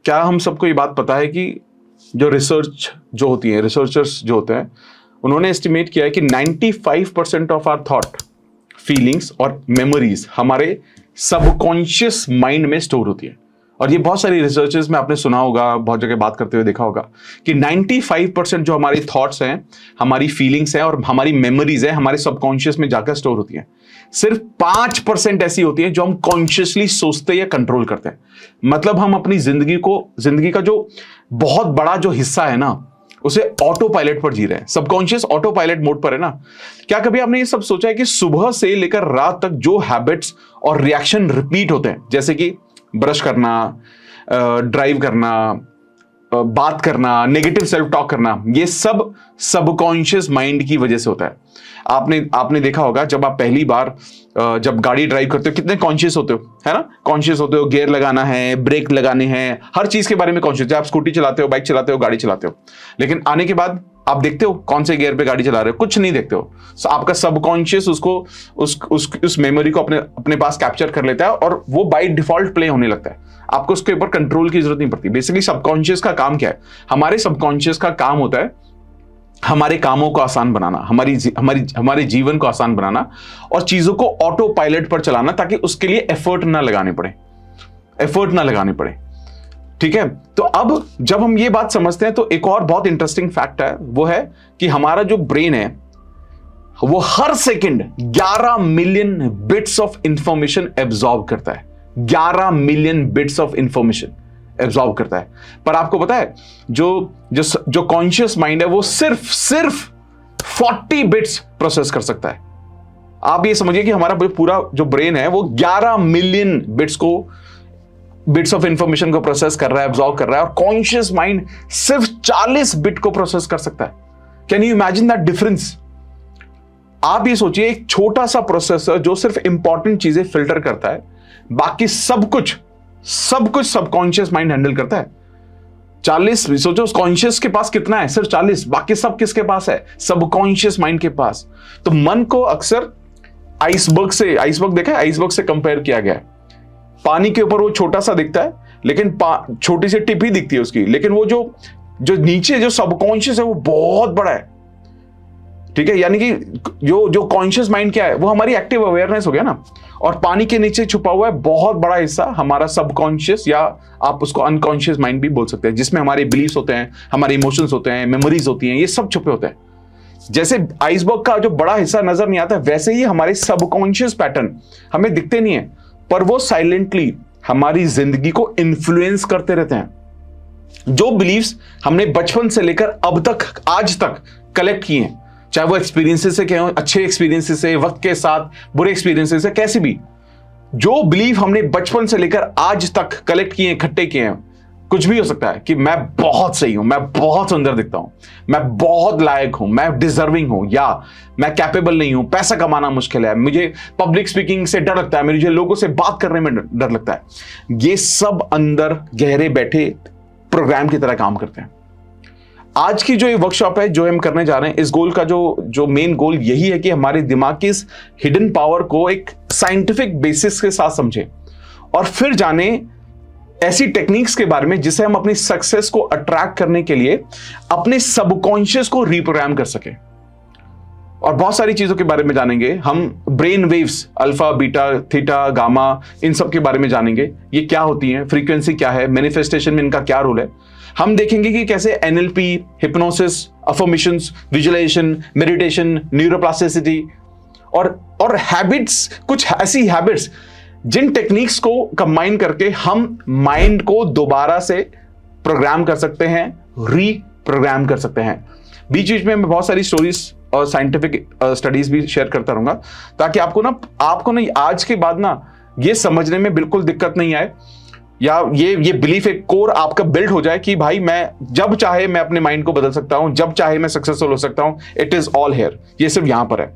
क्या हम सबको ये बात पता है कि जो रिसर्च जो होती है, रिसर्चर्स जो होते हैं, उन्होंने एस्टिमेट किया है कि 95% ऑफ आवर थॉट, फीलिंग्स और मेमोरीज हमारे सबकॉन्शियस माइंड में स्टोर होती है। और ये बहुत सारी रिसर्चेस में आपने सुना होगा, बहुत जगह बात करते हुए देखा होगा कि 95% जो हमारी थॉट्स हैं, हमारी फीलिंग्स हैं और हमारी मेमोरीज हैं, हमारे सबकॉन्शियस में जाकर स्टोर होती हैं। सिर्फ 5% ऐसी होती है जो हम कॉन्शियसली सोचते या कंट्रोल करते हैं। मतलब हम अपनी जिंदगी का जो बहुत बड़ा जो हिस्सा है ना, उसे ऑटो पायलट पर जी रहे हैं, सबकॉन्शियस ऑटो पायलट मोड पर है ना। क्या कभी आपने ये सब सोचा है कि सुबह से लेकर रात तक जो हैबिट्स और रिएक्शन रिपीट होते हैं, जैसे कि ब्रश करना, ड्राइव करना, बात करना, नेगेटिव सेल्फ टॉक करना, ये सब सबकॉन्शियस माइंड की वजह से होता है। आपने देखा होगा जब आप पहली बार जब गाड़ी ड्राइव करते हो कितने कॉन्शियस होते हो, है ना। कॉन्शियस होते हो, गियर लगाना है, ब्रेक लगाने हैं, हर चीज के बारे में कॉन्शियस। आप स्कूटी चलाते हो, बाइक चलाते हो, गाड़ी चलाते हो, लेकिन आने के बाद आप देखते हो कौन से गियर पे गाड़ी चला रहे हो, कुछ नहीं देखते हो। आपका सबकॉन्शियस उसको उस मेमोरी को अपने पास कैप्चर कर लेता है और वो बाय डिफॉल्ट प्ले होने लगता है। आपको उसके ऊपर कंट्रोल की जरूरत नहीं पड़ती। बेसिकली सबकॉन्शियस का काम क्या है? हमारे सबकॉन्शियस का काम होता है हमारे कामों को आसान बनाना, हमारे जीवन को आसान बनाना और चीजों को ऑटो पायलट पर चलाना, ताकि उसके लिए एफर्ट ना लगाने पड़े। ठीक है। तो अब जब हम ये बात समझते हैं तो एक और बहुत इंटरेस्टिंग फैक्ट है, वो है कि हमारा जो ब्रेन है वो हर second 11 million bits of information absorb करता है। 11 million bits of information absorb करता है। पर आपको पता है जो कॉन्शियस माइंड है वो सिर्फ 40 बिट्स प्रोसेस कर सकता है। आप ये समझिए कि हमारा पूरा जो ब्रेन है वो 11 मिलियन बिट्स ऑफ इंफॉर्मेशन को प्रोसेस कर रहा है, एब्जॉर्ब कर रहा है, और कॉन्शियस माइंड सिर्फ 40 बिट को प्रोसेस कर सकता है। Can you imagine that difference? आप ये सोचिए, एक छोटा सा प्रोसेसर जो सिर्फ इंपॉर्टेंट चीजें फिल्टर करता है, बाकी सब कुछ सबकॉन्शियस माइंड हैंडल करता है। 40, सोचो कॉन्शियस के पास कितना है? सिर्फ 40। बाकी सब किसके पास है? सबकॉन्शियस माइंड के पास। तो मन को अक्सर आइसबर्ग देखा है, आइसबर्ग से कंपेयर किया गया है। पानी के ऊपर वो छोटा सा दिखता है, लेकिन छोटी सी टिप ही दिखती है उसकी, लेकिन वो जो नीचे जो सबकॉन्शियस है वो बहुत बड़ा है। ठीक है, यानी कि जो कॉन्शियस माइंड क्या है, वो हमारी एक्टिव अवेयरनेस हो गया ना, और पानी के नीचे छुपा हुआ है बहुत बड़ा हिस्सा हमारा सबकॉन्शियस, या आप उसको अनकॉन्शियस माइंड भी बोल सकते हैं, जिसमें हमारे बिलीफ्स होते हैं, हमारे इमोशंस होते हैं, मेमोरीज होती हैं, ये सब छुपे होते हैं। जैसे आइसबर्ग का जो बड़ा हिस्सा नजर नहीं आता, वैसे ही हमारे सबकॉन्शियस पैटर्न हमें दिखते नहीं है, पर वो साइलेंटली हमारी जिंदगी को इन्फ्लुएंस करते रहते हैं। जो बिलीव्स हमने बचपन से लेकर अब तक आज तक कलेक्ट किए हैं, चाहे वो एक्सपीरियंसेस से कहें, अच्छे एक्सपीरियंसेस से, वक्त के साथ बुरे एक्सपीरियंसेस से, कैसे भी, जो बिलीव हमने बचपन से लेकर आज तक कलेक्ट किए, इकट्ठे किए हैं, कुछ भी हो सकता है कि मैं बहुत सही हूं, मैं बहुत सुंदर दिखता हूं, मैं बहुत लायक हूं, मैं डिजर्विंग हूं, या मैं कैपेबल नहीं हूं, पैसा कमाना मुश्किल है, मुझे पब्लिक स्पीकिंग से डर लगता है, मुझे लोगों से बात करने में डर लगता है। ये सब अंदर गहरे बैठे प्रोग्राम की तरह काम करते हैं। आज की जो ये वर्कशॉप है जो हम करने जा रहे हैं, इस गोल का जो मेन गोल यही है कि हमारे दिमाग की इस हिडन पावर को एक साइंटिफिक बेसिस के साथ समझें और फिर जाने ऐसी टेक्निक्स के बारे में जिसे हम अपनी सक्सेस को अट्रैक्ट करने के लिए अपने सबकॉन्शियस को रिप्रोग्राम कर सके। और बहुत सारी चीजों के बारे में जानेंगे हम। Brain waves, alpha, beta, theta, gamma, इन सब के बारे में जानेंगे। ये क्या होती हैं, फ्रीक्वेंसी क्या है, मैनिफेस्टेशन में इनका क्या रोल है। हम देखेंगे कि कैसे NLP, hypnosis, affirmations, visualisation, meditation, neuroplasticity और हैबिट्स, कुछ ऐसी हैबिट्स जिन टेक्निक्स को कंबाइन करके हम माइंड को दोबारा से प्रोग्राम कर सकते हैं, रीप्रोग्राम कर सकते हैं। बीच बीच में मैं बहुत सारी स्टोरीज और साइंटिफिक स्टडीज भी शेयर करता रहूंगा, ताकि आपको ना आज के बाद ना ये समझने में बिल्कुल दिक्कत नहीं आए, या ये बिलीफ एक कोर आपका बिल्ड हो जाए कि भाई मैं जब चाहे मैं अपने माइंड को बदल सकता हूं, जब चाहे मैं सक्सेसफुल हो सकता हूं, इट इज ऑल हियर, ये सिर्फ यहां पर है।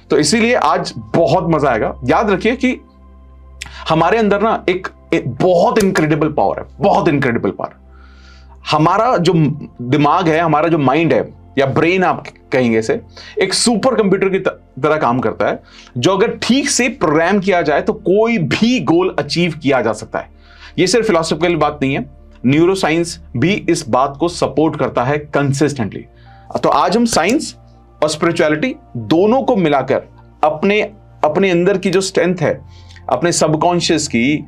तो इसीलिए आज बहुत मजा आएगा। याद रखिए कि हमारे अंदर ना एक बहुत इनक्रेडिबल पावर है, बहुत इनक्रेडिबल पावर। हमारा जो दिमाग है, हमारा जो माइंड है, या ब्रेन आप कहेंगे इसे, एक सुपर कंप्यूटर की तरह काम करता है, जो अगर ठीक से प्रोग्राम किया जाए तो कोई भी गोल अचीव किया जा सकता है। ये सिर्फ फिलॉसफिकल बात नहीं है, न्यूरोसाइंस भी इस बात को सपोर्ट करता है कंसिस्टेंटली। तो आज हम साइंस और स्पिरिचुअलिटी दोनों को मिलाकर अपने अपने अंदर की जो स्ट्रेंथ है, अपने सबकॉन्शियस की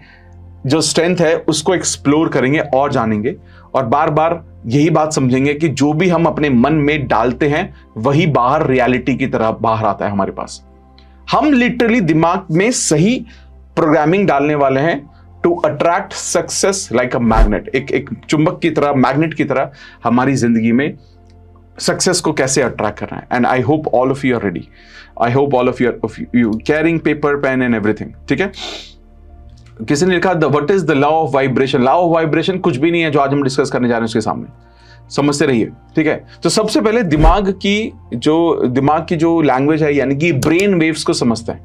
जो स्ट्रेंथ है, उसको एक्सप्लोर करेंगे और जानेंगे, और बार बार यही बात समझेंगे कि जो भी हम अपने मन में डालते हैं वही बाहर रियलिटी की तरह बाहर आता है हमारे पास। हम लिटरली दिमाग में सही प्रोग्रामिंग डालने वाले हैं to attract success like a magnet. एक चुंबक की तरह, मैग्नेट की तरह हमारी जिंदगी में सक्सेस को कैसे अट्रैक्ट करना है। And I hope all of you are ready. I hope all of you carrying paper, pen and everything. ठीक है, किसी ने लिखा what is the law of vibration. Law of vibration कुछ भी नहीं है जो आज हम डिस्कस करने जा रहे हैं उसके सामने, समझते रहिए। ठीक है, तो सबसे पहले दिमाग की जो लैंग्वेज है, यानी कि ब्रेन वेव्स को समझते हैं।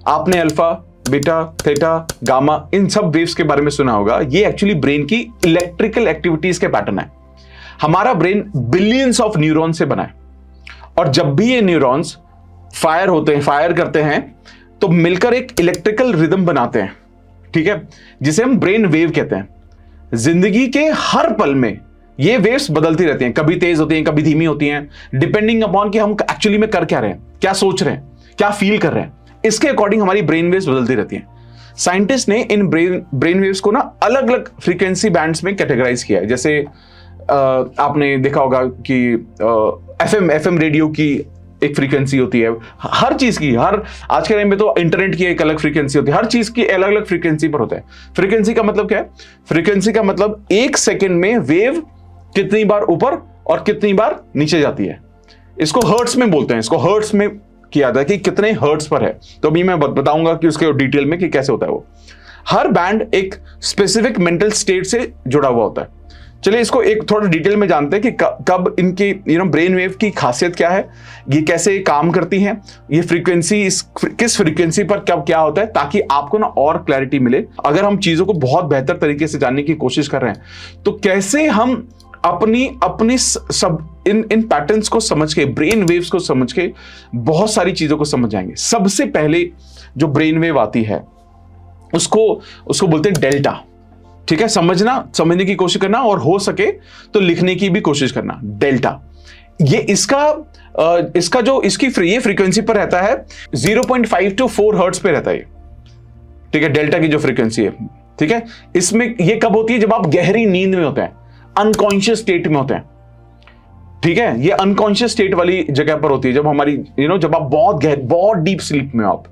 आपने अल्फा, बीटा, थीटा, गामा, इन सब वेव्स के बारे में सुना होगा। ये एक्चुअली ब्रेन की इलेक्ट्रिकल एक्टिविटीज के पैटर्न है। हमारा ब्रेन बिलियंस ऑफ न्यूरॉन से बना है, और जब भी ये न्यूरॉन्स फायर करते हैं तो मिलकर एक इलेक्ट्रिकल रिदम बनाते हैं। ठीक है, जिसे हम ब्रेन वेव कहते हैं। जिंदगी के हर पल में ये वेव्स बदलती रहती हैं, कभी तेज होती हैं, कभी धीमी होती हैं, डिपेंडिंग अपॉन कि हम एक्चुअली में कर क्या रहे हैं, क्या सोच रहे हैं, क्या फील कर रहे हैं, इसके अकॉर्डिंग हमारी ब्रेन वेव्स बदलती रहती हैं। साइंटिस्ट ने इन ब्रेन वेव्स को ना अलग अलग फ्रीक्वेंसी बैंड्स में कैटेगराइज किया है। जैसे आपने देखा होगा कि एफएम रेडियो की एक फ्रीक्वेंसी होती है, हर चीज की, आज के टाइम में तो इंटरनेट की एक अलग फ्रीक्वेंसी होती है, हर चीज की अलग अलग फ्रीक्वेंसी पर होता है। फ्रीक्वेंसी का मतलब क्या है? फ्रीक्वेंसी का मतलब एक सेकंड में वेव कितनी बार ऊपर और कितनी बार नीचे जाती है। इसको हर्ट्स में बोलते हैं, इसको हर्ट्स में किया जाता है कि कितने हर्ट्स पर है। तो अभी मैं बताऊंगा कि उसके डिटेल में कि कैसे होता है वो। हर बैंड एक स्पेसिफिक मेंटल स्टेट से जुड़ा हुआ होता है। चलिए इसको एक थोड़ा डिटेल में जानते हैं कि कब इनकी ब्रेन वेव की खासियत क्या है, ये कैसे काम करती हैं, ये फ्रीक्वेंसी किस फ्रीक्वेंसी पर कब क्या होता है, ताकि आपको ना और क्लैरिटी मिले। अगर हम चीजों को बहुत बेहतर तरीके से जानने की कोशिश कर रहे हैं तो कैसे हम अपनी सब इन पैटर्न्स को समझ के, ब्रेन वेव्स को समझ के बहुत सारी चीजों को समझ जाएंगे। सबसे पहले जो ब्रेन वेव आती है उसको बोलते हैं डेल्टा। ठीक है, समझने की कोशिश करना, और हो सके तो लिखने की भी कोशिश करना। डेल्टा, ये ये फ्रीक्वेंसी पर रहता है 0.5 to 4 हर्ट्ज पे रहता है। ठीक है, डेल्टा की जो फ्रीक्वेंसी है। ठीक है, इसमें ये कब होती है? जब आप गहरी नींद में होते हैं, अनकॉन्शियस स्टेट में होते हैं। ठीक है, ये अनकॉन्शियस स्टेट वाली जगह पर होती है, जब हमारी जब आप बहुत डीप स्लीप में हो आप।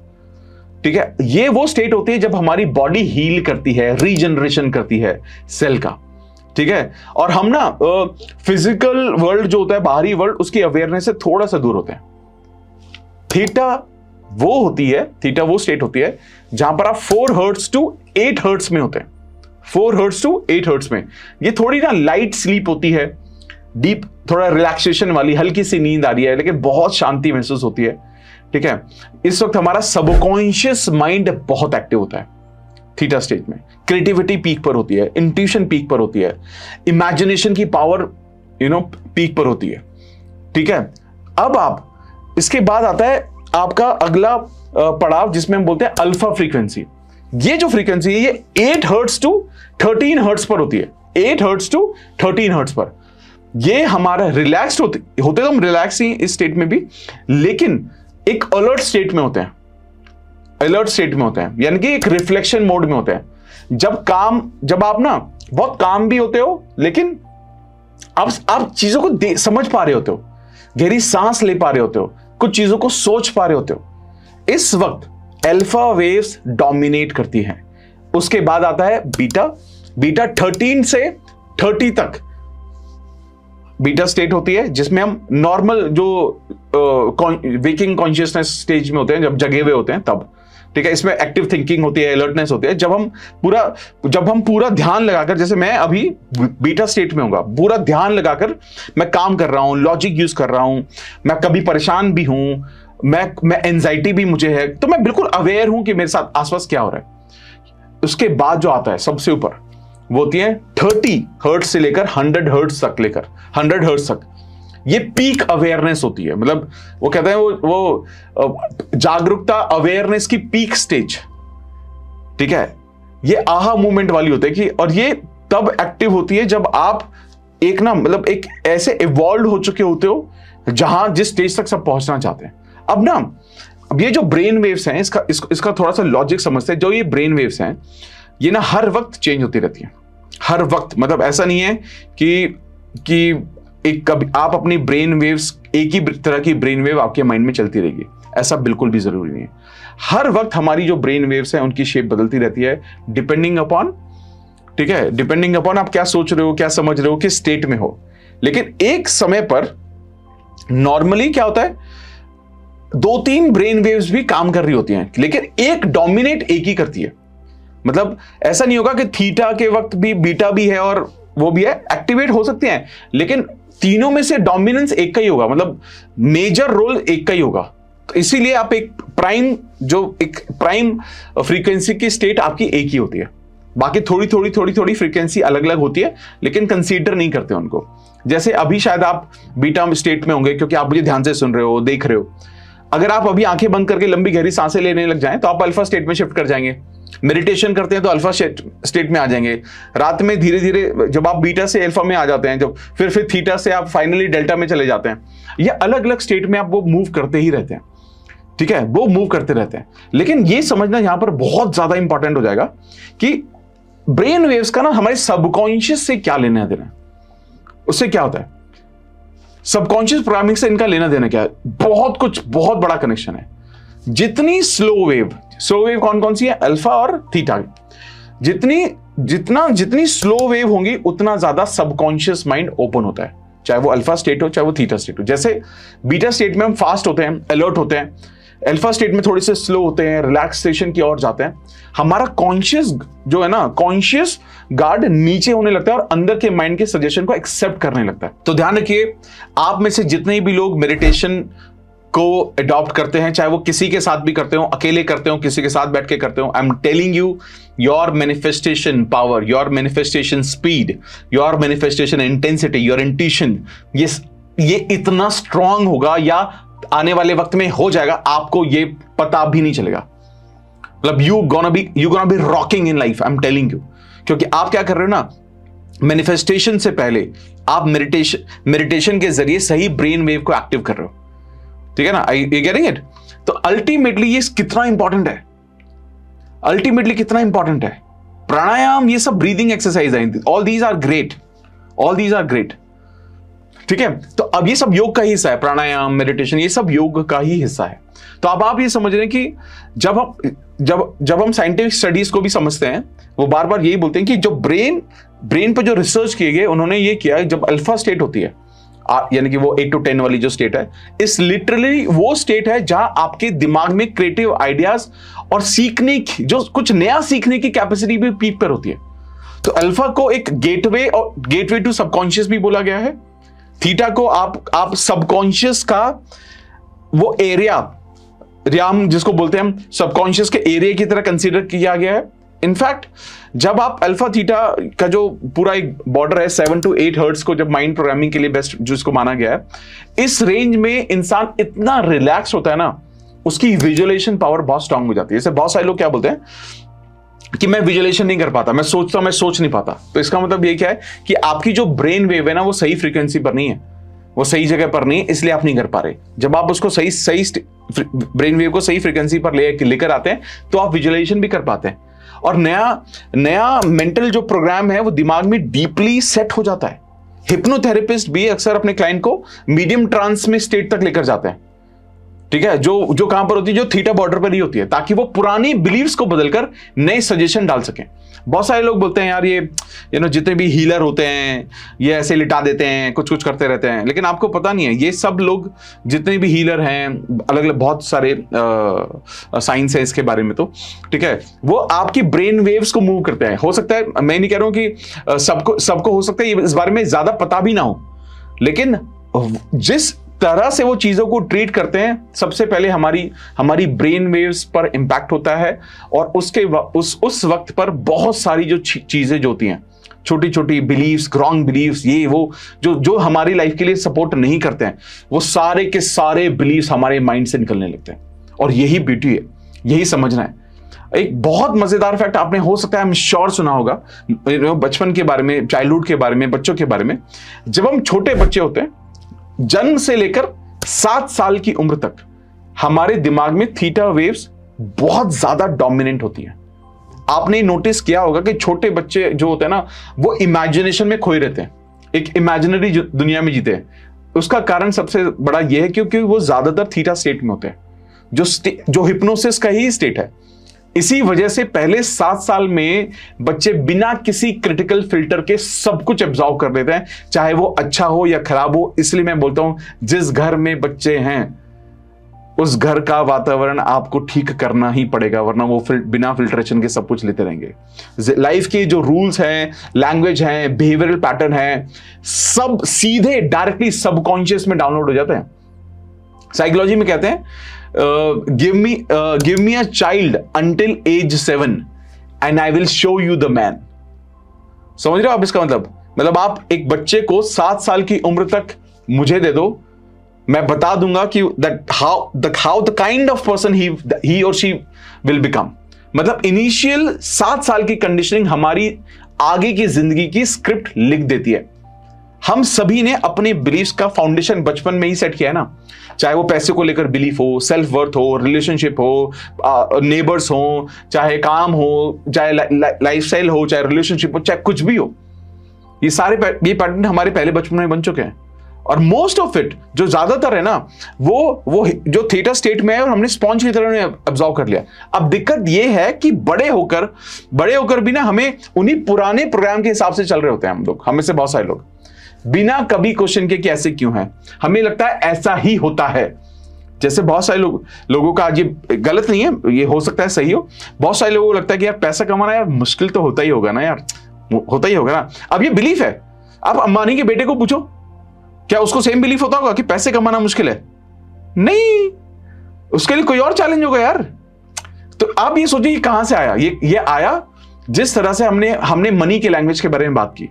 ठीक है, ये वो स्टेट होती है जब हमारी बॉडी हील करती है, रीजनरेशन करती है सेल का। ठीक है, और हम ना फिजिकल वर्ल्ड जो होता है, बाहरी वर्ल्ड, उसकी अवेयरनेस से थोड़ा सा दूर होते हैं। थीटा वो स्टेट होती है जहां पर आप 4 हर्ट्ज टू 8 हर्ट्ज में होते हैं। 4 हर्ट्ज टू 8 हर्ट्ज में ये थोड़ी ना लाइट स्लीप होती है, डीप, थोड़ा रिलैक्सेशन वाली, हल्की सी नींद आ रही है, लेकिन बहुत शांति महसूस होती है। ठीक है, इस वक्त हमारा सबकॉन्शियस माइंड बहुत एक्टिव होता है थीटा स्टेज में। क्रिएटिविटी पीक पर होती है, इंट्यूशन पीक पर होती है, इमेजिनेशन की पावर पीक पर होती है। ठीक है, अब इसके बाद आता है आपका अगला पड़ाव, जिसमें हम बोलते हैं अल्फा फ्रीक्वेंसी। ये जो फ्रीक्वेंसी है ये 8 हर्ट्ज टू 13 हर्ट्ज पर होती है। 8 हर्ट्ज टू 13 हर्ट्ज पर ये हमारा रिलैक्स्ड होते तो हम रिलैक्स ही इस स्टेट में भी, लेकिन एक अलर्ट स्टेट में होते हैं। अलर्ट स्टेट में होते हैं यानी कि एक रिफ्लेक्शन मोड में होते हैं। जब आप ना बहुत काम भी होते हो, लेकिन आप चीजों को समझ पा रहे होते हो, गहरी सांस ले पा रहे होते हो, कुछ चीजों को सोच पा रहे होते हो। इस वक्त अल्फा वेव्स डोमिनेट करती हैं। उसके बाद आता है बीटा। 13 से 30 तक बीटा स्टेट होती है, जिसमें हम नॉर्मल जो वेकिंग कॉन्शियसनेस स्टेज में होते हैं, जब जगे हुए होते हैं तब। ठीक है, इसमें एक्टिव थिंकिंग होती है, अलर्टनेस होती है। जब हम पूरा ध्यान लगाकर, जैसे मैं अभी बीटा स्टेट में होगा, पूरा ध्यान लगाकर मैं काम कर रहा हूं, लॉजिक यूज कर रहा हूं, मैं कभी परेशान भी हूं, मैं एंजाइटी भी मुझे है, तो मैं बिल्कुल अवेयर हूं कि मेरे साथ आसपास क्या हो रहा है। उसके बाद जो आता है सबसे ऊपर, वो होती है 30 हर्ट्ज से लेकर 100 हर्ट्ज तक। ये पीक अवेयरनेस होती है। मतलब वो कहते हैं वो जागरूकता, अवेयरनेस की पीक स्टेज। ठीक है, ये आहा मूवमेंट वाली होती है कि, और ये तब एक्टिव होती है जब आप एक ना मतलब एक ऐसे इवॉल्व हो चुके होते हो जहां जिस स्टेज तक सब पहुंचना चाहते हैं। अब ये जो ब्रेन वेव्स हैं, इसका थोड़ा सा लॉजिक समझते हैं। जो ये ब्रेन वेव्स हैं ये ना हर वक्त चेंज होती रहती है, हर वक्त। मतलब ऐसा नहीं है कि एक कभी आप अपनी ब्रेन वेव्स, एक ही तरह की ब्रेन वेव आपके माइंड में चलती रहेगी, ऐसा बिल्कुल भी जरूरी नहीं है। हर वक्त हमारी जो ब्रेन वेव्स हैं उनकी शेप बदलती रहती है डिपेंडिंग अपॉन, ठीक है, डिपेंडिंग अपॉन आप क्या सोच रहे हो, क्या समझ रहे हो, किस स्टेट में हो। लेकिन एक समय पर नॉर्मली क्या होता है, 2-3 ब्रेन वेव्स भी काम कर रही होती हैं, लेकिन एक डोमिनेट एक ही करती है। मतलब ऐसा नहीं होगा कि थीटा के वक्त भी बीटा भी है और वो भी है, एक्टिवेट हो सकते हैं, लेकिन तीनों में से डोमिनेंस एक का ही होगा, मतलब मेजर रोल एक का ही होगा। तो इसीलिए आप एक प्राइम फ्रीक्वेंसी की स्टेट आपकी एक ही होती है, बाकी थोड़ी थोड़ी फ्रीक्वेंसी अलग अलग होती है, लेकिन कंसीडर नहीं करते उनको। जैसे अभी शायद आप बीटा स्टेट में होंगे क्योंकि आप मुझे ध्यान से सुन रहे हो, देख रहे हो। अगर आप अभी आंखें बंद करके लंबी गहरी सांसें लेने लग जाएं तो आप अल्फा स्टेट में शिफ्ट कर जाएंगे। मेडिटेशन करते हैं तो अल्फा स्टेट में आ जाएंगे। रात में धीरे धीरे जब आप बीटा से अल्फा में आ जाते हैं, जब फिर थीटा से आप फाइनली डेल्टा में चले जाते हैं। ये अलग अलग स्टेट में आप वो मूव करते ही रहते हैं, ठीक है, वो मूव करते रहते हैं। लेकिन ये समझना यहां पर बहुत ज्यादा इंपॉर्टेंट हो जाएगा कि ब्रेन वेव्स का ना हमारे सबकॉन्शियस से क्या लेना देना है। उससे क्या होता है, सबकॉन्शियस प्रोग्रामिंग से इनका लेना देना क्या है, बहुत कुछ, बहुत बड़ा कनेक्शन है। जितनी स्लो वेव कौन कौन सी है, अल्फा और थीटा। जितनी स्लो वेव होंगी उतना ज्यादा सबकॉन्शियस माइंड ओपन होता है, चाहे वो अल्फा स्टेट हो चाहे वो थीटा स्टेट हो। जैसे बीटा स्टेट में हम फास्ट होते हैं, अलर्ट होते हैं, अल्फा स्टेट में थोड़े से स्लो होते हैं, रिलैक्सेशन की ओर जाते हैं। हमारा कॉन्शियस जो है ना, कॉन्शियस गार्ड नीचे होने लगता है और अंदर के माइंड के सजेशन को एक्सेप्ट करने लगता है। तो ध्यान रखिए, आप में से जितने भी लोग मेडिटेशन को अडॉप्ट करते हैं, चाहे वो किसी के साथ भी करते हो, अकेले करते हो, किसी के साथ बैठ के करते हो, I am telling you, your manifestation power, your manifestation speed, your manifestation intensity, your intuition, ये इतना स्ट्रांग होगा या आने वाले वक्त में हो जाएगा, आपको ये पता भी नहीं चलेगा। मतलब you gonna be rocking in life, I am telling you. क्योंकि आप क्या कर रहे हो ना, मैनिफेस्टेशन से पहले आप मेडिटेशन के जरिए सही ब्रेन वेव को एक्टिव कर रहे हो, ठीक है ना, यू गेटिंग इट। तो अल्टीमेटली ये कितना इंपॉर्टेंट है, अल्टीमेटली कितना इंपॉर्टेंट है। प्राणायाम, ये सब ब्रीदिंग एक्सरसाइज है, all these are great, all these are great, ठीक है। तो अब ये सब योग का ही हिस्सा है, प्राणायाम, मेडिटेशन, ये सब योग का ही हिस्सा है। तो अब आप ये समझ रहे हैं कि जब हम साइंटिफिक स्टडीज को भी समझते हैं, वो बार बार यही बोलते हैं कि जो ब्रेन पर जो रिसर्च किए गए, उन्होंने ये किया, जब अल्फा स्टेट होती है, यानी कि वो 8 to 10 वाली जो स्टेट है, इस लिटरली वो स्टेट है जहां आपके दिमाग में क्रिएटिव आइडियाज और सीखने की, जो कुछ नया सीखने की कैपेसिटी भी पीक पर होती है। तो अल्फा को एक गेटवे टू सबकॉन्शियस भी बोला गया है। थीटा को आप सबकॉन्शियस का वो एरिया, हम जिसको बोलते हैं, हम सबकॉन्शियस के एरिया की तरह कंसीडर किया गया है। इनफैक्ट जब आप अल्फा थीटा का जो पूरा एक बॉर्डर है 7 to 8 हर्ट्ज को, जब माइंड प्रोग्रामिंग के लिए बेस्ट जिसको माना गया है, इस रेंज में इंसान इतना रिलैक्स होता है ना, उसकी विजुअलाइजेशन पावर बहुत स्ट्रांग हो जाती है। जैसे बहुत सारे लोग क्या बोलते हैं कि मैं विजुअलाइजेशन नहीं कर पाता, मैं सोच नहीं पाता। तो इसका मतलब ये क्या है कि आपकी जो ब्रेन वेव है ना, वो सही फ्रीक्वेंसी पर नहीं है, वो सही जगह पर नहीं है, इसलिए आप नहीं कर पा रहे। जब आप उसको सही ब्रेन वेव को सही फ्रीक्वेंसी पर लेकर आते हैं तो आप विजुअलाइजेशन भी कर पाते हैं, और नया मेंटल जो प्रोग्राम है वो दिमाग में डीपली सेट हो जाता है। हिप्नोथेरेपिस्ट भी अक्सर अपने क्लाइंट को मीडियम ट्रांस में स्टेट तक लेकर जाते हैं, ठीक है, जो कहां पर होती है, जो थीटा बॉर्डर पर ही होती है, ताकि वो पुरानी बिलीव्स को बदलकर नए सजेशन डाल सकें। बहुत सारे लोग बोलते हैं यार ये जितने भी हीलर होते हैं ये ऐसे लिटा देते हैं, कुछ करते रहते हैं, लेकिन आपको पता नहीं है, ये सब लोग जितने भी हीलर हैं, अलग अलग बहुत सारे साइंस है इसके बारे में, तो ठीक है, वो आपकी ब्रेन वेव्स को मूव करते हैं। हो सकता है, मैं नहीं कह रहा हूं कि सबको हो सकता है इस बारे में ज्यादा पता भी ना हो, लेकिन जिस तरह से वो चीजों को ट्रीट करते हैं, सबसे पहले हमारी ब्रेन वेव्स पर इंपैक्ट होता है, और उस वक्त पर बहुत सारी जो चीजें जो होती हैं, छोटी छोटी बिलीव्स, रॉन्ग बिलीव्स, ये वो जो हमारी लाइफ के लिए सपोर्ट नहीं करते हैं, वो सारे के सारे बिलीव्स हमारे माइंड से निकलने लगते हैं। और यही ब्यूटी है, यही समझना है। एक बहुत मजेदार फैक्ट आपने हो सकता है, I'm श्योर सुना होगा, बचपन के बारे में, चाइल्डहुड के बारे में, बच्चों के बारे में। जब हम छोटे बच्चे होते हैं, जन्म से लेकर 7 साल की उम्र तक हमारे दिमाग में थीटा वेव्स बहुत ज्यादा डोमिनेंट होती हैं। आपने नोटिस किया होगा कि छोटे बच्चे जो होते हैं ना, वो इमेजिनेशन में खोए रहते हैं, एक इमेजिनरी दुनिया में जीते हैं। उसका कारण सबसे बड़ा यह है क्योंकि वो ज्यादातर थीटा स्टेट में होते हैं, जो हिप्नोसिस का ही स्टेट है। इसी वजह से पहले 7 साल में बच्चे बिना किसी क्रिटिकल फिल्टर के सब कुछ एब्जॉर्व कर लेते हैं, चाहे वो अच्छा हो या खराब हो। इसलिए मैं बोलता हूं, जिस घर में बच्चे हैं उस घर का वातावरण आपको ठीक करना ही पड़ेगा, वरना वो बिना फिल्ट्रेशन के सब कुछ लेते रहेंगे। लाइफ के जो रूल्स हैं, लैंग्वेज हैं, बिहेवियरल पैटर्न है, सब सीधे डायरेक्टली सबकॉन्शियस में डाउनलोड हो जाते हैं। साइकोलॉजी में कहते हैं, give me a child until age 7 and I will show you the man. समझ रहे हो आप इसका मतलब आप एक बच्चे को 7 साल की उम्र तक मुझे दे दो, मैं बता दूंगा कि how the kind of person he और शी विल बिकम। मतलब इनिशियल 7 साल की कंडीशनिंग हमारी आगे की जिंदगी की स्क्रिप्ट लिख देती है। हम सभी ने अपने बिलीफ्स का फाउंडेशन बचपन में ही सेट किया है ना, चाहे वो पैसे को लेकर बिलीफ हो, सेल्फ वर्थ हो, रिलेशनशिप हो, नेबर्स हो, चाहे काम हो, चाहे लाइफस्टाइल हो, चाहे रिलेशनशिप हो, चाहे कुछ भी हो। ये पैटर्न हमारे पहले बचपन में बन चुके हैं। और मोस्ट ऑफ इट जो ज्यादातर है ना, वो जो थीटा स्टेट में है और हमने स्पॉन्ज की तरह अब्सॉर्ब कर लिया। अब दिक्कत ये है कि बड़े होकर भी ना हमें उन्हीं पुराने प्रोग्राम के हिसाब से चल रहे होते हैं हम लोग, हमें से बहुत सारे लोग, बिना कभी क्वेश्चन के कि ऐसे क्यों है। हमें लगता है ऐसा ही होता है। जैसे बहुत सारे लोगों का, ये गलत नहीं है, ये हो सकता है सही हो, बहुत सारे लोगों को लगता है कि यार पैसा कमाना यार मुश्किल तो होता ही होगा ना यार, होता ही होगा ना। अब ये बिलीफ है। आप अंबानी के बेटे को पूछो, क्या उसको सेम बिलीफ होता होगा कि पैसे कमाना मुश्किल है? नहीं, उसके लिए कोई और चैलेंज होगा यार। तो आप ये सोचिए कहां से आया ये आया जिस तरह से हमने मनी के लैंग्वेज के बारे में बात की।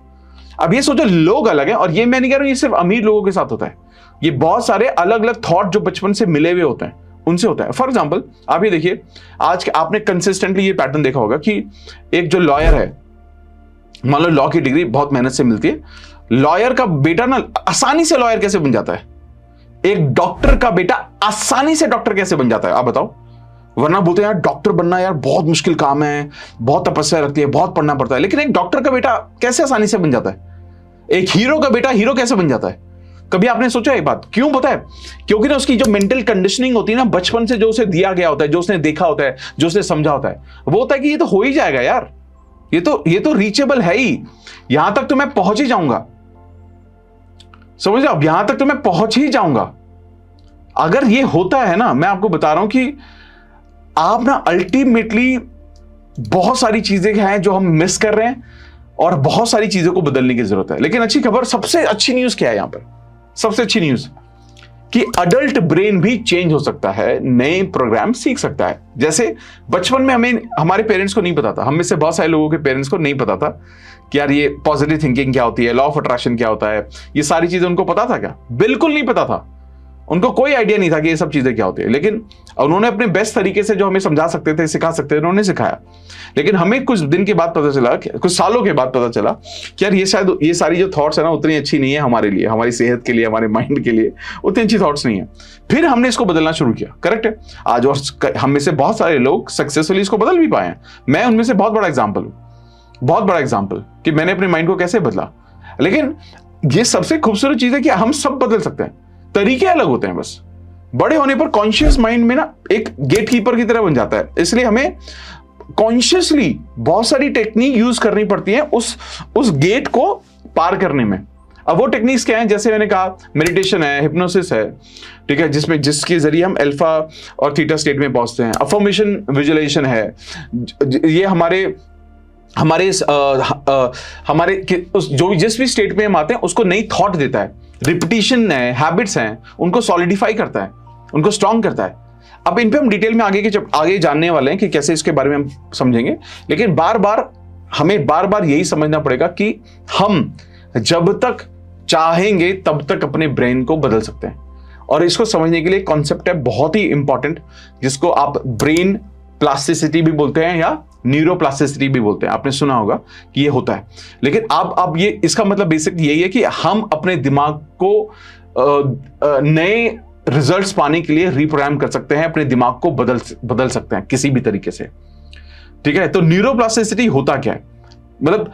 अब ये सोचो, लोग अलग हैं, और ये मैं नहीं कह रहा हूं ये सिर्फ अमीर लोगों के साथ होता है, ये बहुत सारे अलग अलग थॉट जो बचपन से मिले हुए होते हैं उनसे होता है। फॉर एग्जाम्पल आप ये देखिए, आज आपने कंसिस्टेंटली ये पैटर्न देखा होगा कि एक जो लॉयर है, मान लो लॉ की डिग्री बहुत मेहनत से मिलती है, लॉयर का बेटा ना आसानी से लॉयर कैसे बन जाता है, एक डॉक्टर का बेटा आसानी से डॉक्टर कैसे बन जाता है, आप बताओ। वरना बोलते हैं यार डॉक्टर बनना यार बहुत मुश्किल काम है, बहुत तपस्या लगती है, बहुत पढ़ना पड़ता है। लेकिन एक डॉक्टर का बेटा कैसे आसानी से बन जाता है? एक हीरो का बेटा हीरो कैसे बन जाता है? कभी आपने सोचा ये बात? क्यों पता है? क्योंकि ना उसकी जो मेंटल कंडीशनिंग होती है ना, बचपन से जो उसे दिया गया होता है, जो उसने देखा होता है, जो उसने समझा होता है, वो होता है कि ये तो हो ही जाएगा यार, ये तो रीचेबल है ही, यहां तक तो मैं पहुंच ही जाऊंगा। समझ लो, अब यहां तक तो मैं पहुंच ही जाऊंगा। अगर ये होता है ना, मैं आपको बता रहा हूं कि आप ना अल्टीमेटली बहुत सारी चीजें हैं जो हम मिस कर रहे हैं, और बहुत सारी चीजों को बदलने की जरूरत है। लेकिन अच्छी खबर, सबसे अच्छी न्यूज क्या है यहां पर? सबसे अच्छी न्यूज कि अडल्ट ब्रेन भी चेंज हो सकता है, नए प्रोग्राम सीख सकता है। जैसे बचपन में हमारे पेरेंट्स को नहीं पता था, हम में से बहुत सारे लोगों के पेरेंट्स को नहीं पता था कि यार ये पॉजिटिव थिंकिंग क्या होती है, लॉ ऑफ अट्रैक्शन क्या होता है, ये सारी चीजें उनको पता था क्या? बिल्कुल नहीं पता था। उनको कोई आइडिया नहीं था कि ये सब चीजें क्या होती है। लेकिन उन्होंने अपने बेस्ट तरीके से जो हमें समझा सकते थे, सिखा सकते थे, उन्होंने सिखाया। लेकिन हमें कुछ दिन के बाद पता चला, कुछ सालों के बाद पता चला कि यार ये शायद ये सारी जो थॉट्स है ना उतनी अच्छी नहीं है हमारे लिए, हमारी सेहत के लिए, हमारे माइंड के लिए उतनी अच्छी थॉट्स नहीं है। फिर हमने इसको बदलना शुरू किया। करेक्ट है। आज और हम में से बहुत सारे लोग सक्सेसफुली इसको बदल भी पाए हैं। मैं उनमें से बहुत बड़ा एग्जाम्पल हूं, बहुत बड़ा एग्जाम्पल कि मैंने अपने माइंड को कैसे बदला। लेकिन ये सबसे खूबसूरत चीज है कि हम सब बदल सकते हैं, तरीके अलग होते हैं। बस बड़े होने पर कॉन्शियस माइंड में ना एक गेटकीपर की तरह बन जाता है। इसलिए हमें कॉन्शियसली बहुत सारी टेक्निक यूज करनी पड़ती है उस गेट को पार करने में। अब वो टेक्निक्स क्या हैं? जैसे मैंने कहा, मेडिटेशन है, हिप्नोसिस है, ठीक है, जिसके जरिए हम अल्फा और थीटा स्टेट में पहुंचते हैं। अफर्मेशन विजुअलाइजेशन है, ये हमारे जो जिस भी स्टेट में हम आते हैं उसको नई थॉट देता है। रिपीटिशन है, हैबिट्स हैं, उनको सॉलिडिफाई करता है, उनको स्ट्रांग करता है। अब इन पे हम डिटेल में आगे जानने वाले हैं कि कैसे इसके बारे में हम समझेंगे। लेकिन हमें बार बार यही समझना पड़ेगा कि हम जब तक चाहेंगे तब तक अपने ब्रेन को बदल सकते हैं। और इसको समझने के लिए कॉन्सेप्ट है बहुत ही इंपॉर्टेंट, जिसको आप ब्रेन प्लास्टिसिटी भी बोलते हैं या न्यूरोप्लास्टिसिटी भी बोलते हैं, आपने सुना होगा कि ये होता है। लेकिन अब ये इसका मतलब बेसिक यही है कि हम अपने दिमाग को नए रिजल्ट्स पाने के लिए रिप्रोग्राम कर सकते हैं, अपने दिमाग को बदल सकते हैं किसी भी तरीके से, ठीक है। तो न्यूरोप्लास्टिसिटी होता क्या है, मतलब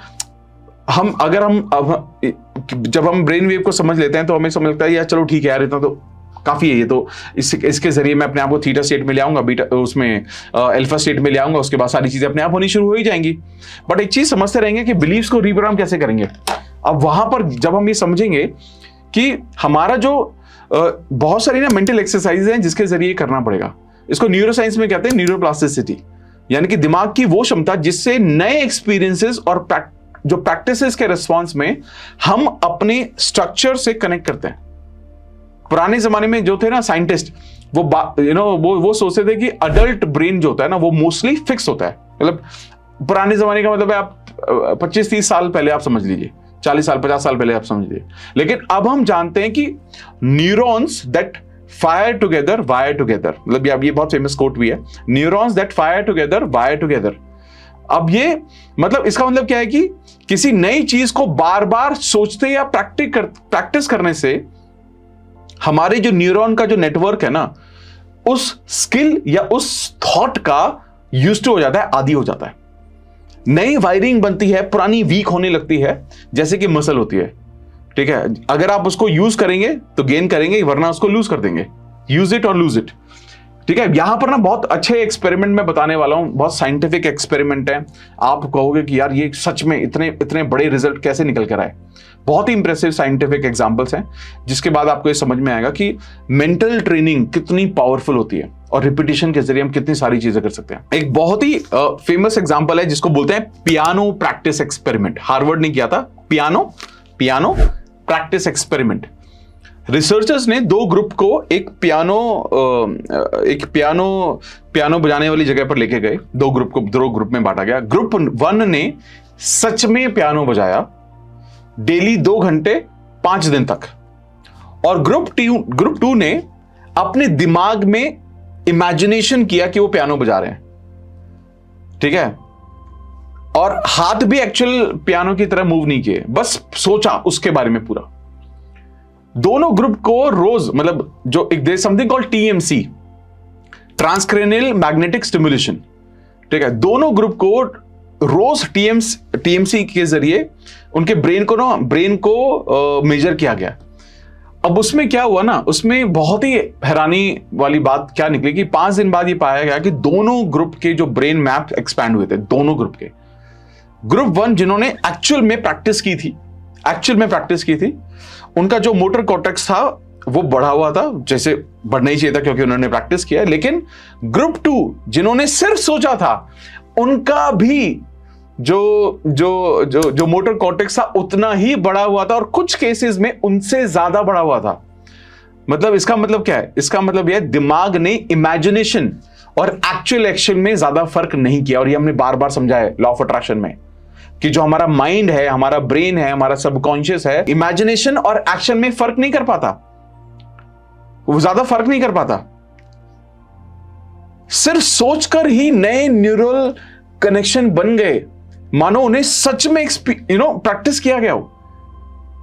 जब हम ब्रेन वेव को समझ लेते हैं तो हमें समझ लगता है यार चलो ठीक है यार, इतना तो काफी है, ये तो इसके जरिए मैं अपने आप को थीटा स्टेट में ले आऊंगा, बीटा उसमें अल्फा स्टेट में ले आऊंगा, उसके बाद सारी चीजें अपने आप होनी शुरू हो ही जाएंगी। बट एक चीज समझते रहेंगे कि बिलीव्स को रिप्रोग्राम कैसे करेंगे। अब वहां पर जब हम ये समझेंगे कि हमारा जो बहुत सारी ना मेंटल एक्सरसाइज हैं जिसके जरिए करना पड़ेगा, इसको न्यूरोसाइंस में कहते हैं न्यूरोप्लास्टिसिटी, यानी कि दिमाग की वो क्षमता जिससे नए एक्सपीरियंसेस और जो प्रैक्टिसेस के रिस्पॉन्स में हम अपने स्ट्रक्चर से कनेक्ट करते हैं। पुराने जमाने में जो थे ना साइंटिस्ट, वो सोचते थे कि अडल्ट ब्रेन जो होता है ना वो मोस्टली फिक्स होता है। मतलब पुराने जमाने का मतलब है आप 25-30 साल पहले आप समझ लीजिए, 40 साल 50 साल पहले आप समझ लीजिए। लेकिन अब हम जानते हैं कि neurons that fire together wire together, मतलब ये बहुत फेमस कोट भी है, neurons that fire together wire together. अब ये मतलब इसका मतलब क्या है कि किसी नई चीज को बार बार सोचते या प्रैक्टिस करने से हमारे जो न्यूरॉन का जो नेटवर्क है ना, उस स्किल या उस थॉट का यूज्ड टू हो जाता है, आदी हो जाता है, नई वायरिंग बनती है, पुरानी वीक होने लगती है, जैसे कि मसल होती है, ठीक है। अगर आप उसको यूज करेंगे तो गेन करेंगे, वरना उसको लूज कर देंगे, यूज इट और लूज इट, ठीक है। यहां पर ना बहुत अच्छे एक्सपेरिमेंट मैं बताने वाला हूं, बहुत साइंटिफिक एक्सपेरिमेंट है। आप कहोगे कि यार ये सच में इतने बड़े रिजल्ट कैसे निकल कर आए। बहुत ही इंप्रेसिव साइंटिफिक एग्जांपल्स हैं, जिसके बाद आपको ये समझ में आएगा कि मेंटल ट्रेनिंग कितनी पावरफुल होती है और रिपीटिशन के जरिए हम कितनी सारी चीजें कर सकते हैं। एक बहुत ही फेमस एग्जांपल है जिसको बोलते हैं पियानो प्रैक्टिस एक्सपेरिमेंट। हार्वर्ड ने किया था पियानो प्रैक्टिस एक्सपेरिमेंट। रिसर्चर्स ने दो ग्रुप को एक पियानो बजाने वाली जगह पर लेके गए। दो ग्रुप में बांटा गया। ग्रुप 1 ने सच में पियानो बजाया डेली 2 घंटे 5 दिन तक, और ग्रुप 2 ने अपने दिमाग में इमेजिनेशन किया कि वो पियानो बजा रहे हैं, ठीक है, और हाथ भी एक्चुअल पियानो की तरह मूव नहीं किए, बस सोचा उसके बारे में पूरा। दोनों ग्रुप को रोज, मतलब जो एक something called TMC, transcranial magnetic stimulation, ठीक है, दोनों ग्रुप को रोज TMC के जरिए उनके ब्रेन को मेजर किया गया। अब उसमें क्या हुआ ना, उसमें बहुत ही हैरानी वाली बात क्या निकली कि 5 दिन बाद ये पाया गया कि दोनों ग्रुप के जो ब्रेन मैप एक्सपैंड हुए थे, दोनों ग्रुप के। ग्रुप 1 जिन्होंने एक्चुअल में प्रैक्टिस की थी, उनका जो मोटर कॉर्टेक्स था वो बढ़ा हुआ था, जैसे बढ़ना ही चाहिए था क्योंकि उन्होंने प्रैक्टिस किया। लेकिन ग्रुप 2 जिन्होंने सिर्फ सोचा था, उनका भी जो मोटर कॉर्टेक्स था उतना ही बढ़ा हुआ था, और कुछ केसेस में उनसे ज्यादा बढ़ा हुआ था। मतलब इसका मतलब क्या है? इसका मतलब यह दिमाग ने इमेजिनेशन और एक्चुअल एक्शन में ज्यादा फर्क नहीं किया। और ये हमने बार बार समझा है लॉ ऑफ अट्रैक्शन में कि जो हमारा माइंड है, हमारा ब्रेन है, हमारा सबकॉन्शियस है, इमेजिनेशन और एक्शन में फर्क नहीं कर पाता, वो ज्यादा फर्क नहीं कर पाता। सिर्फ सोचकर ही नए न्यूरल कनेक्शन बन गए, मानो उन्हें सच में प्रैक्टिस किया गया हो।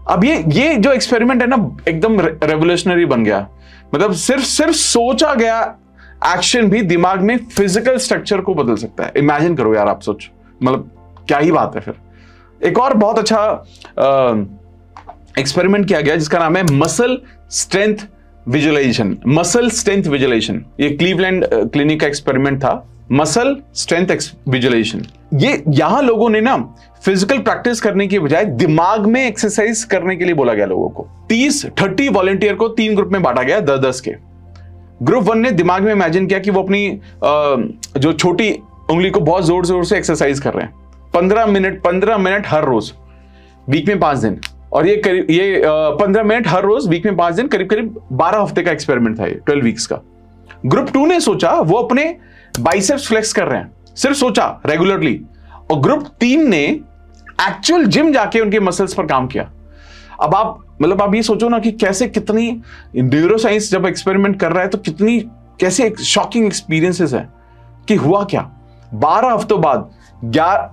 अब ये जो एक्सपेरिमेंट है ना, एकदम रेवोल्यूशनरी बन गया। मतलब सिर्फ सोचा गया एक्शन भी दिमाग में फिजिकल स्ट्रक्चर को बदल सकता है। इमेजिन करो यार, आप सोच, मतलब क्या ही बात है। फिर एक और बहुत अच्छा एक्सपेरिमेंट किया गया जिसका नाम है मसल स्ट्रेंथ विजुअलाइजेशन। ये क्लीवलैंड क्लिनिक का एक्सपेरिमेंट था, मसल स्ट्रेंथ विजुअलाइजेशन। ये यहां लोगों ने ना फिजिकल प्रैक्टिस करने की बजाय दिमाग में एक्सरसाइज करने के लिए बोला गया लोगों को। 30 वॉलंटियर को 3 ग्रुप में बांटा गया, 10-10 के। ग्रुप 1 ने दिमाग में इमेजिन किया कि वो अपनी जो छोटी उंगली को बहुत जोर जोर से एक्सरसाइज कर रहे हैं, 15 मिनट हर रोज, वीक में 5 दिन। और ये 15 मिनट हर रोज वीक में 5 दिन, करीब 12 हफ्ते का एक्सपेरिमेंट था ये, 12 वीक्स का। ग्रुप 2 ने सोचा वो अपने बाइसेप्स फ्लेक्स कर रहे हैं, सिर्फ सोचा रेगुलरली। और ग्रुप 3 ने एक्चुअल जिम जाके उनके मसल्स पर काम किया। अब आप ये सोचो ना कि कैसे, कितनी न्यूरोसाइंस जब एक्सपेरिमेंट कर रहा है तो कैसे शॉकिंग एक्सपीरियंसेस है। कि हुआ क्या। 12 हफ्तों बाद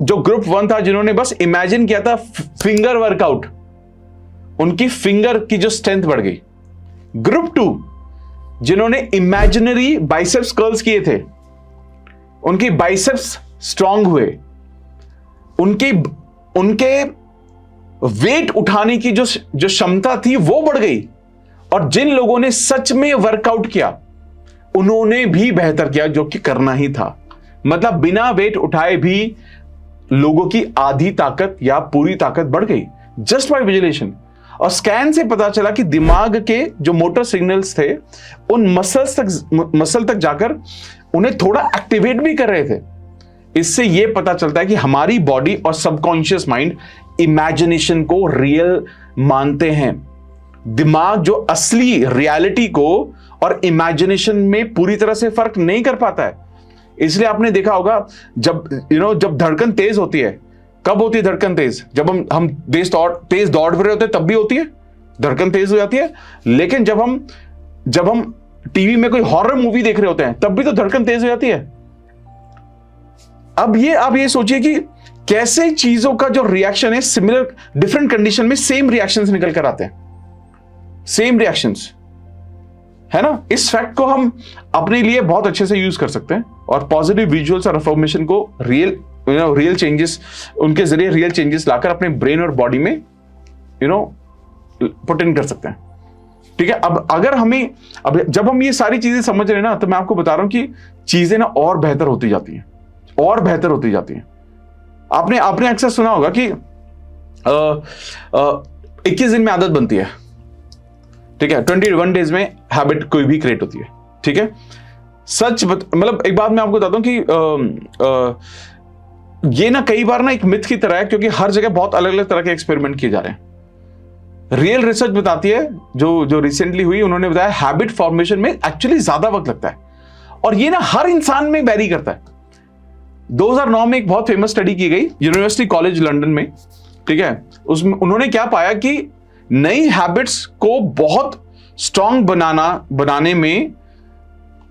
जो ग्रुप 1 था, जिन्होंने बस इमेजिन किया था फिंगर वर्कआउट, उनकी फिंगर की जो स्ट्रेंथ बढ़ गई। ग्रुप 2 जिन्होंने इमेजिनरी बाइसेप्स कर्ल्स किए थे, उनकी बाइसेप्स स्ट्रांग हुए, उनके वेट उठाने की जो क्षमता थी वो बढ़ गई। और जिन लोगों ने सच में वर्कआउट किया, उन्होंने भी बेहतर किया, जो कि करना ही था। मतलब बिना वेट उठाए भी लोगों की आधी ताकत या पूरी ताकत बढ़ गई, जस्ट बाय विजुअलाइजेशन। और स्कैन से पता चला कि दिमाग के जो मोटर सिग्नल्स थे, उन मसल तक जाकर उन्हें थोड़ा एक्टिवेट भी कर रहे थे। इससे यह पता चलता है कि हमारी बॉडी और सबकॉन्शियस माइंड इमेजिनेशन को रियल मानते हैं। दिमाग जो असली रियलिटी को और इमेजिनेशन में पूरी तरह से फर्क नहीं कर पाता है। इसलिए आपने देखा होगा, जब धड़कन तेज होती है, कब होती है धड़कन तेज? जब हम तेज दौड़ रहे होते हैं, तब भी होती है, धड़कन तेज हो जाती है। लेकिन जब हम टीवी में कोई हॉरर मूवी देख रहे होते हैं, तब भी तो धड़कन तेज हो जाती है। अब ये सोचिए कि कैसे चीजों का जो रिएक्शन है, सिमिलर डिफरेंट कंडीशन में सेम रिएक्शंस निकल कर आते हैं, सेम रिएक्शंस, है ना। इस फैक्ट को हम अपने लिए बहुत अच्छे से यूज कर सकते हैं और पॉजिटिव विजुअल्स और अफर्मेशन को रियल चेंजेस, उनके जरिए रियल चेंजेस लाकर अपने ब्रेन और बॉडी में पुट इन कर सकते हैं। ठीक है। अब जब हम ये सारी चीजें समझ रहे हैं ना, तो मैं आपको बता रहा हूं कि चीजें ना और बेहतर होती जाती हैं, और बेहतर होती जाती हैं। आपने अक्सर सुना होगा कि 21 दिन में आदत बनती है, ठीक है। 21 डेज में हैबिट कोई भी क्रिएट होती है, ठीक है। मतलब एक बात मैं आपको बताता हूं कि ये ना कई बार ना एक मिथ की तरह है, क्योंकि हर जगह बहुत अलग अलग तरह के एक्सपेरिमेंट किए जा रहे हैं। रियल रिसर्च बताती है, जो रिसेंटली हुई, उन्होंने बताया हैबिट फॉर्मेशन में एक्चुअली ज्यादा वक्त लगता है, और ये ना हर इंसान में वेरी करता है। 2009 में एक बहुत फेमस स्टडी की गई यूनिवर्सिटी कॉलेज लंदन में, ठीक है। उसमें उन्होंने क्या पाया कि नई हैबिट्स को बहुत स्ट्रांग बनाने में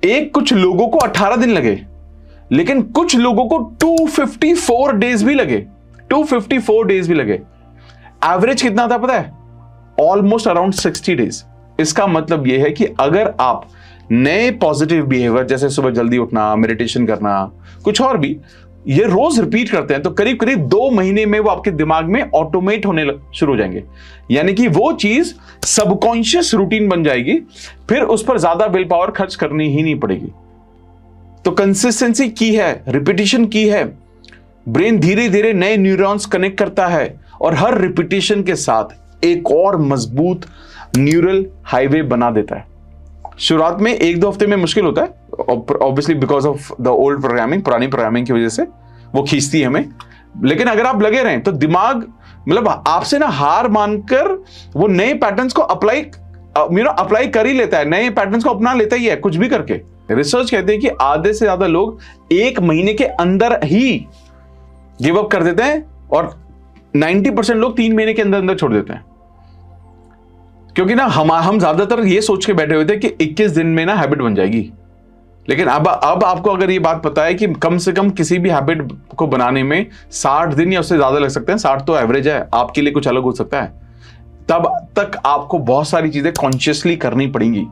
कुछ लोगों को 18 दिन लगे, लेकिन कुछ लोगों को 254 डेज भी लगे। 254 डेज भी लगे। एवरेज कितना था पता है? Almost around 60 days. इसका मतलब यह है कि अगर आप नए पॉजिटिव बिहेवियर, जैसे सुबह जल्दी उठना, मेडिटेशन करना, कुछ और भी, ये रोज रिपीट करते हैं, तो करीब करीब 2 महीने में वो आपके दिमाग में ऑटोमेट होने शुरू हो जाएंगे। यानी कि वो चीज सबकॉन्शियस रूटीन बन जाएगी, फिर उस पर ज्यादा विल पावर खर्च करनी ही नहीं पड़ेगी। तो कंसिस्टेंसी की है, रिपीटिशन की है। ब्रेन धीरे धीरे नए न्यूरॉन्स कनेक्ट करता है, और हर रिपीटिशन के साथ एक और मजबूत न्यूरल हाईवे बना देता है। शुरुआत में 1-2 हफ्ते में मुश्किल होता है, obviously because of the old programming, पुरानी प्रोग्रामिंग की वजह से वो खींचती है हमें। लेकिन अगर आप लगे रहें तो दिमाग मतलब आपसे ना हार मानकर वो नए पैटर्न्स को अप्लाई कर ही लेता है, नए पैटर्न्स को अपना लेता ही है, कुछ भी करके। रिसर्च कहते हैं कि आधे से ज्यादा लोग 1 महीने के अंदर ही गिव अप कर देते हैं, और 90% लोग 3 महीने के अंदर छोड़ देते हैं। क्योंकि ना हम ज्यादातर ये सोच के बैठे हुए थे कि 21 दिन में ना हैबिट बन जाएगी। लेकिन अब आपको अगर ये बात पता है कि कम से कम किसी भी हैबिट को बनाने में 60 दिन या उससे ज्यादा लग सकते हैं, 60 तो एवरेज है, आपके लिए कुछ अलग हो सकता है, तब तक आपको बहुत सारी चीजें कॉन्शियसली करनी पड़ेंगी,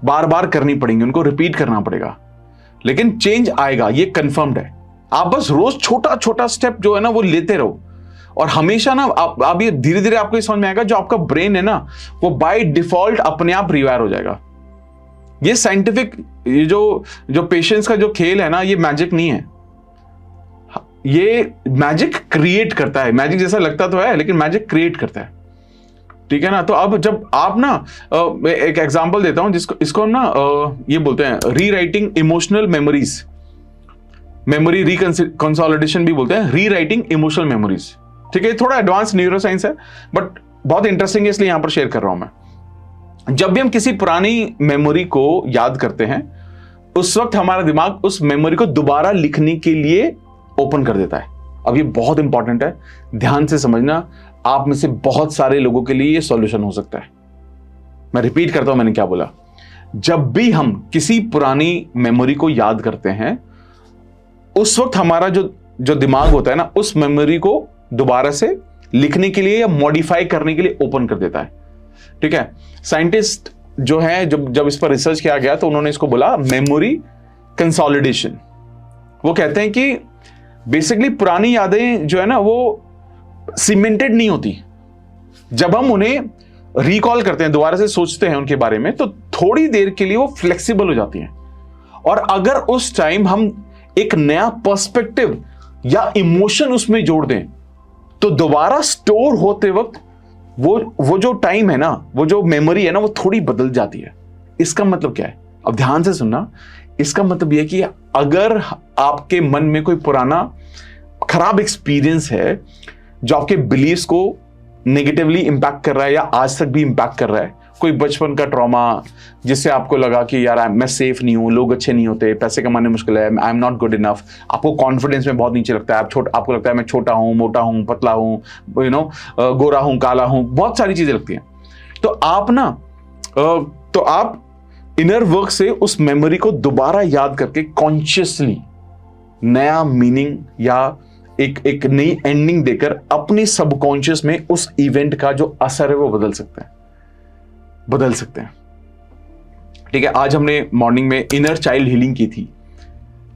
बार बार करनी पड़ेंगी, उनको रिपीट करना पड़ेगा। लेकिन चेंज आएगा, ये कंफर्म्ड है। आप बस रोज छोटा छोटा स्टेप जो है ना वो लेते रहो, और हमेशा ना आप ये धीरे धीरे आपको समझ में आएगा, जो आपका ब्रेन है ना वो बाय डिफॉल्ट अपने आप रिवायर हो जाएगा। ये साइंटिफिक, ये जो पेशेंस का जो खेल है ना, ये मैजिक नहीं है, ये मैजिक क्रिएट करता है। मैजिक जैसा लगता तो है, लेकिन मैजिक क्रिएट करता है, ठीक है ना। तो अब जब आप ना एक एग्जांपल देता हूं, इसको हम ना ये बोलते हैं रीराइटिंग इमोशनल मेमोरीज, मेमोरी रिकंसोलिडेशन भी बोलते हैं, रीराइटिंग इमोशनल मेमोरीज, ठीक है। थोड़ा एडवांस न्यूरो साइंस है, बट बहुत इंटरेस्टिंग है, इसलिए यहां पर शेयर कर रहा हूं मैं। जब भी हम किसी पुरानी मेमोरी को याद करते हैं, उस वक्त हमारा दिमाग उस मेमोरी को दोबारा लिखने के लिए ओपन कर देता है। अब ये बहुत इंपॉर्टेंट है, ध्यान से समझना। आप में से बहुत सारे लोगों के लिए ये सॉल्यूशन हो सकता है। मैं रिपीट करता हूं मैंने क्या बोला। जब भी हम किसी पुरानी मेमोरी को याद करते हैं, उस वक्त हमारा जो दिमाग होता है ना, उस मेमोरी को दोबारा से लिखने के लिए या मॉडिफाई करने के लिए ओपन कर देता है। ठीक है, साइंटिस्ट जो है, जब इस पर रिसर्च किया गया तो उन्होंने इसको बोला मेमोरी कंसोलिडेशन। वो कहते हैं कि बेसिकली पुरानी यादें जो है ना, वो सीमेंटेड नहीं होती। जब हम उन्हें रिकॉल करते हैं, दोबारा से सोचते हैं उनके बारे में, तो थोड़ी देर के लिए वो फ्लेक्सिबल हो जाती हैं। और अगर उस टाइम हम एक नया पर्सपेक्टिव या इमोशन उसमें जोड़ दें, तो दोबारा स्टोर होते वक्त वो जो टाइम है ना, वो जो मेमोरी है ना, वो थोड़ी बदल जाती है। इसका मतलब क्या है? अब ध्यान से सुनना। इसका मतलब यह कि अगर आपके मन में कोई पुराना खराब एक्सपीरियंस है जो आपके बिलीव्स को नेगेटिवली इंपैक्ट कर रहा है या आज तक भी इंपैक्ट कर रहा है, कोई बचपन का ट्रॉमा जिससे आपको लगा कि यार मैं सेफ नहीं हूं, लोग अच्छे नहीं होते, पैसे कमाने मुश्किल है, I am not good enough, आपको कॉन्फिडेंस में बहुत नीचे लगता है, आपको लगता है मैं छोटा हूं, मोटा हूं, पतला हूं, गोरा हूं, काला हूं, बहुत सारी चीजें लगती हैं। तो आप इनर वर्क से उस मेमोरी को दोबारा याद करके कॉन्शियसली नया मीनिंग या एक नई एंडिंग देकर अपनी सबकॉन्शियस में उस इवेंट का जो असर है वो बदल सकते हैं। ठीक है, आज हमने मॉर्निंग में इनर चाइल्ड हीलिंग की थी।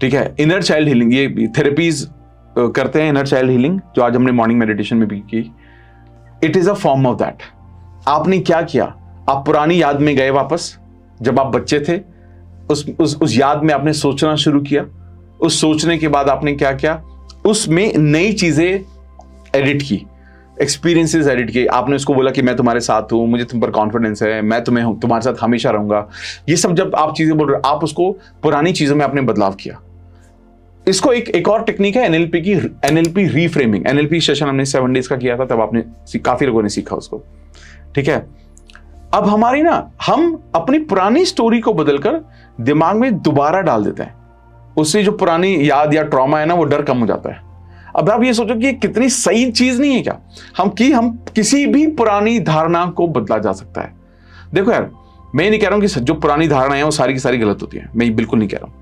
ठीक है, इनर चाइल्ड हीलिंग, ये थेरेपीज करते हैं इनर चाइल्ड हीलिंग, जो आज हमने मॉर्निंग मेडिटेशन में भी की। It is a form of that. आपने क्या किया? आप पुरानी याद में गए वापस, जब आप बच्चे थे, उस याद में आपने सोचना शुरू किया। उस सोचने के बाद आपने क्या किया? उसमें नई चीजें एडिट की, एक्सपीरियंसेस एडिट किए। आपने उसको बोला कि मैं तुम्हारे साथ हूं, मुझे तुम पर कॉन्फिडेंस है, मैं तुम्हारे साथ हमेशा रहूंगा। ये सब जब आप चीजें बोल रहे हो, आप उसको पुरानी चीजों में आपने बदलाव किया। इसको एक और टेक्निक है एनएलपी रीफ्रेमिंग। एनएलपी सेशन हमने 7 डेज का किया था, तब आपने काफी लोगों ने सीखा उसको। ठीक है, अब हम अपनी पुरानी स्टोरी को बदलकर दिमाग में दोबारा डाल देते हैं। उससे जो पुरानी याद या ट्रॉमा है ना, वो डर कम हो जाता है। अब आप ये सोचो कि ये कितनी सही चीज नहीं है क्या? हम किसी भी पुरानी धारणा को बदला जा सकता है। देखो यार, मैं नहीं कह रहा हूं कि जो पुरानी धारणा है वो सारी की सारी गलत होती है, मैं बिल्कुल नहीं कह रहा हूं।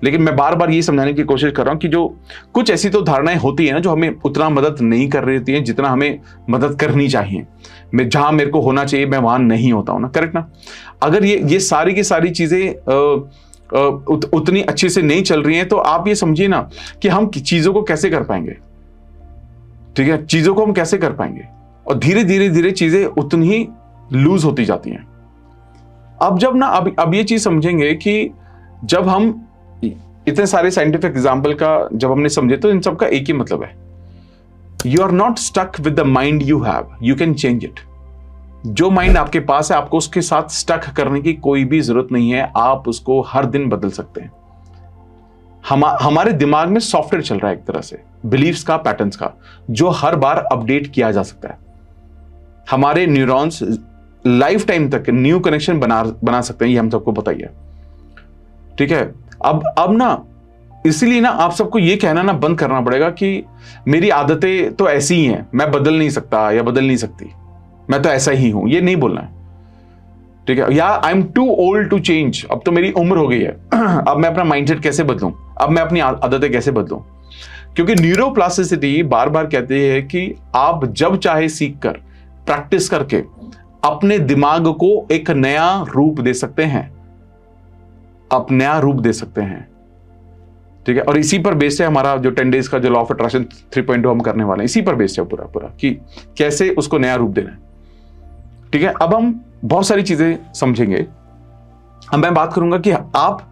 लेकिन मैं बार बार ये समझाने की कोशिश कर रहा हूं कि जो कुछ ऐसी तो धारणाएं होती है ना, जो हमें उतना मदद नहीं कर रही होती है जितना हमें मदद करनी चाहिए। मैं जहां मेरे को होना चाहिए मैं वहां नहीं होता हूं ना, करेक्ट ना? अगर ये सारी की सारी चीजें उतनी अच्छे से नहीं चल रही हैं, तो आप ये समझिए ना कि हम चीजों को कैसे कर पाएंगे। ठीक है, चीजों को हम कैसे कर पाएंगे, और धीरे धीरे धीरे चीजें उतनी ही लूज होती जाती हैं। अब ये चीज समझेंगे कि जब हम इतने सारे साइंटिफिक एग्जाम्पल का जब हमने समझे, तो इन सब का एक ही मतलब है, you are not stuck with the mind you have, you can change it. जो माइंड आपके पास है, आपको उसके साथ स्टक करने की कोई भी जरूरत नहीं है, आप उसको हर दिन बदल सकते हैं। हमारे दिमाग में सॉफ्टवेयर चल रहा है एक तरह से, बिलीफ्स का, पैटर्न्स का, जो हर बार अपडेट किया जा सकता है। हमारे न्यूरॉन्स लाइफ टाइम तक न्यू कनेक्शन बना सकते हैं, ये हम सबको बताइए। ठीक है, अब ना इसीलिए ना आप सबको ये कहना ना बंद करना पड़ेगा कि मेरी आदतें तो ऐसी ही हैं, मैं बदल नहीं सकता या बदल नहीं सकती, मैं तो ऐसा ही हूं, ये नहीं बोलना है। ठीक है, या I am too old to change, अब तो मेरी उम्र हो गई है, अब मैं अपना माइंडसेट कैसे बदलूं, अब मैं अपनी आदतें कैसे बदलूं? क्योंकि न्यूरोप्लास्टिसिटी बार बार कहती है कि आप जब चाहे सीख कर, प्रैक्टिस करके अपने दिमाग को एक नया रूप दे सकते हैं, आप नया रूप दे सकते हैं। ठीक है, और इसी पर बेस्ड है हमारा जो 10 डेज का जो लॉ ऑफ अट्रैक्शन 3.0 हम करने वाले हैं, इसी पर बेस्ड है पूरा कि कैसे उसको नया रूप देना है। ठीक है, अब हम बहुत सारी चीजें समझेंगे। अब मैं बात करूंगा कि आप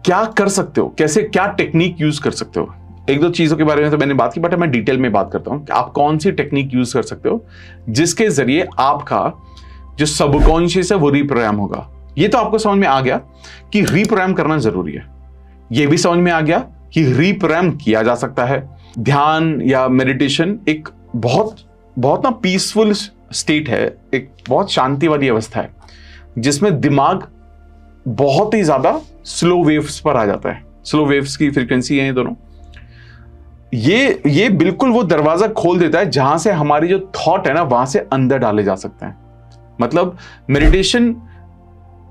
क्या कर सकते हो, कैसे क्या टेक्निक यूज कर सकते हो। एक दो चीजों के बारे में तो मैंने बात की, बट मैं डिटेल में बात करता हूं कि आप कौन सी टेक्निक यूज कर सकते हो जिसके जरिए आपका जो सबकॉन्शियस है वो रीप्रोग्राम होगा। ये तो आपको समझ में आ गया कि रीप्रोग्राम करना जरूरी है। ये भी समझ में आ गया कि रीप्रोग्राम किया जा सकता है। ध्यान या मेडिटेशन एक बहुत ना पीसफुल स्टेट है, एक बहुत शांति वाली अवस्था है, जिसमें दिमाग बहुत ही ज्यादा स्लो वेव्स पर आ जाता है। स्लो वेव्स की फ्रीक्वेंसी है ये दोनों। ये बिल्कुल वो दरवाजा खोल देता है जहां से हमारी जो थॉट है ना, वहां से अंदर डाले जा सकते हैं। मतलब मेडिटेशन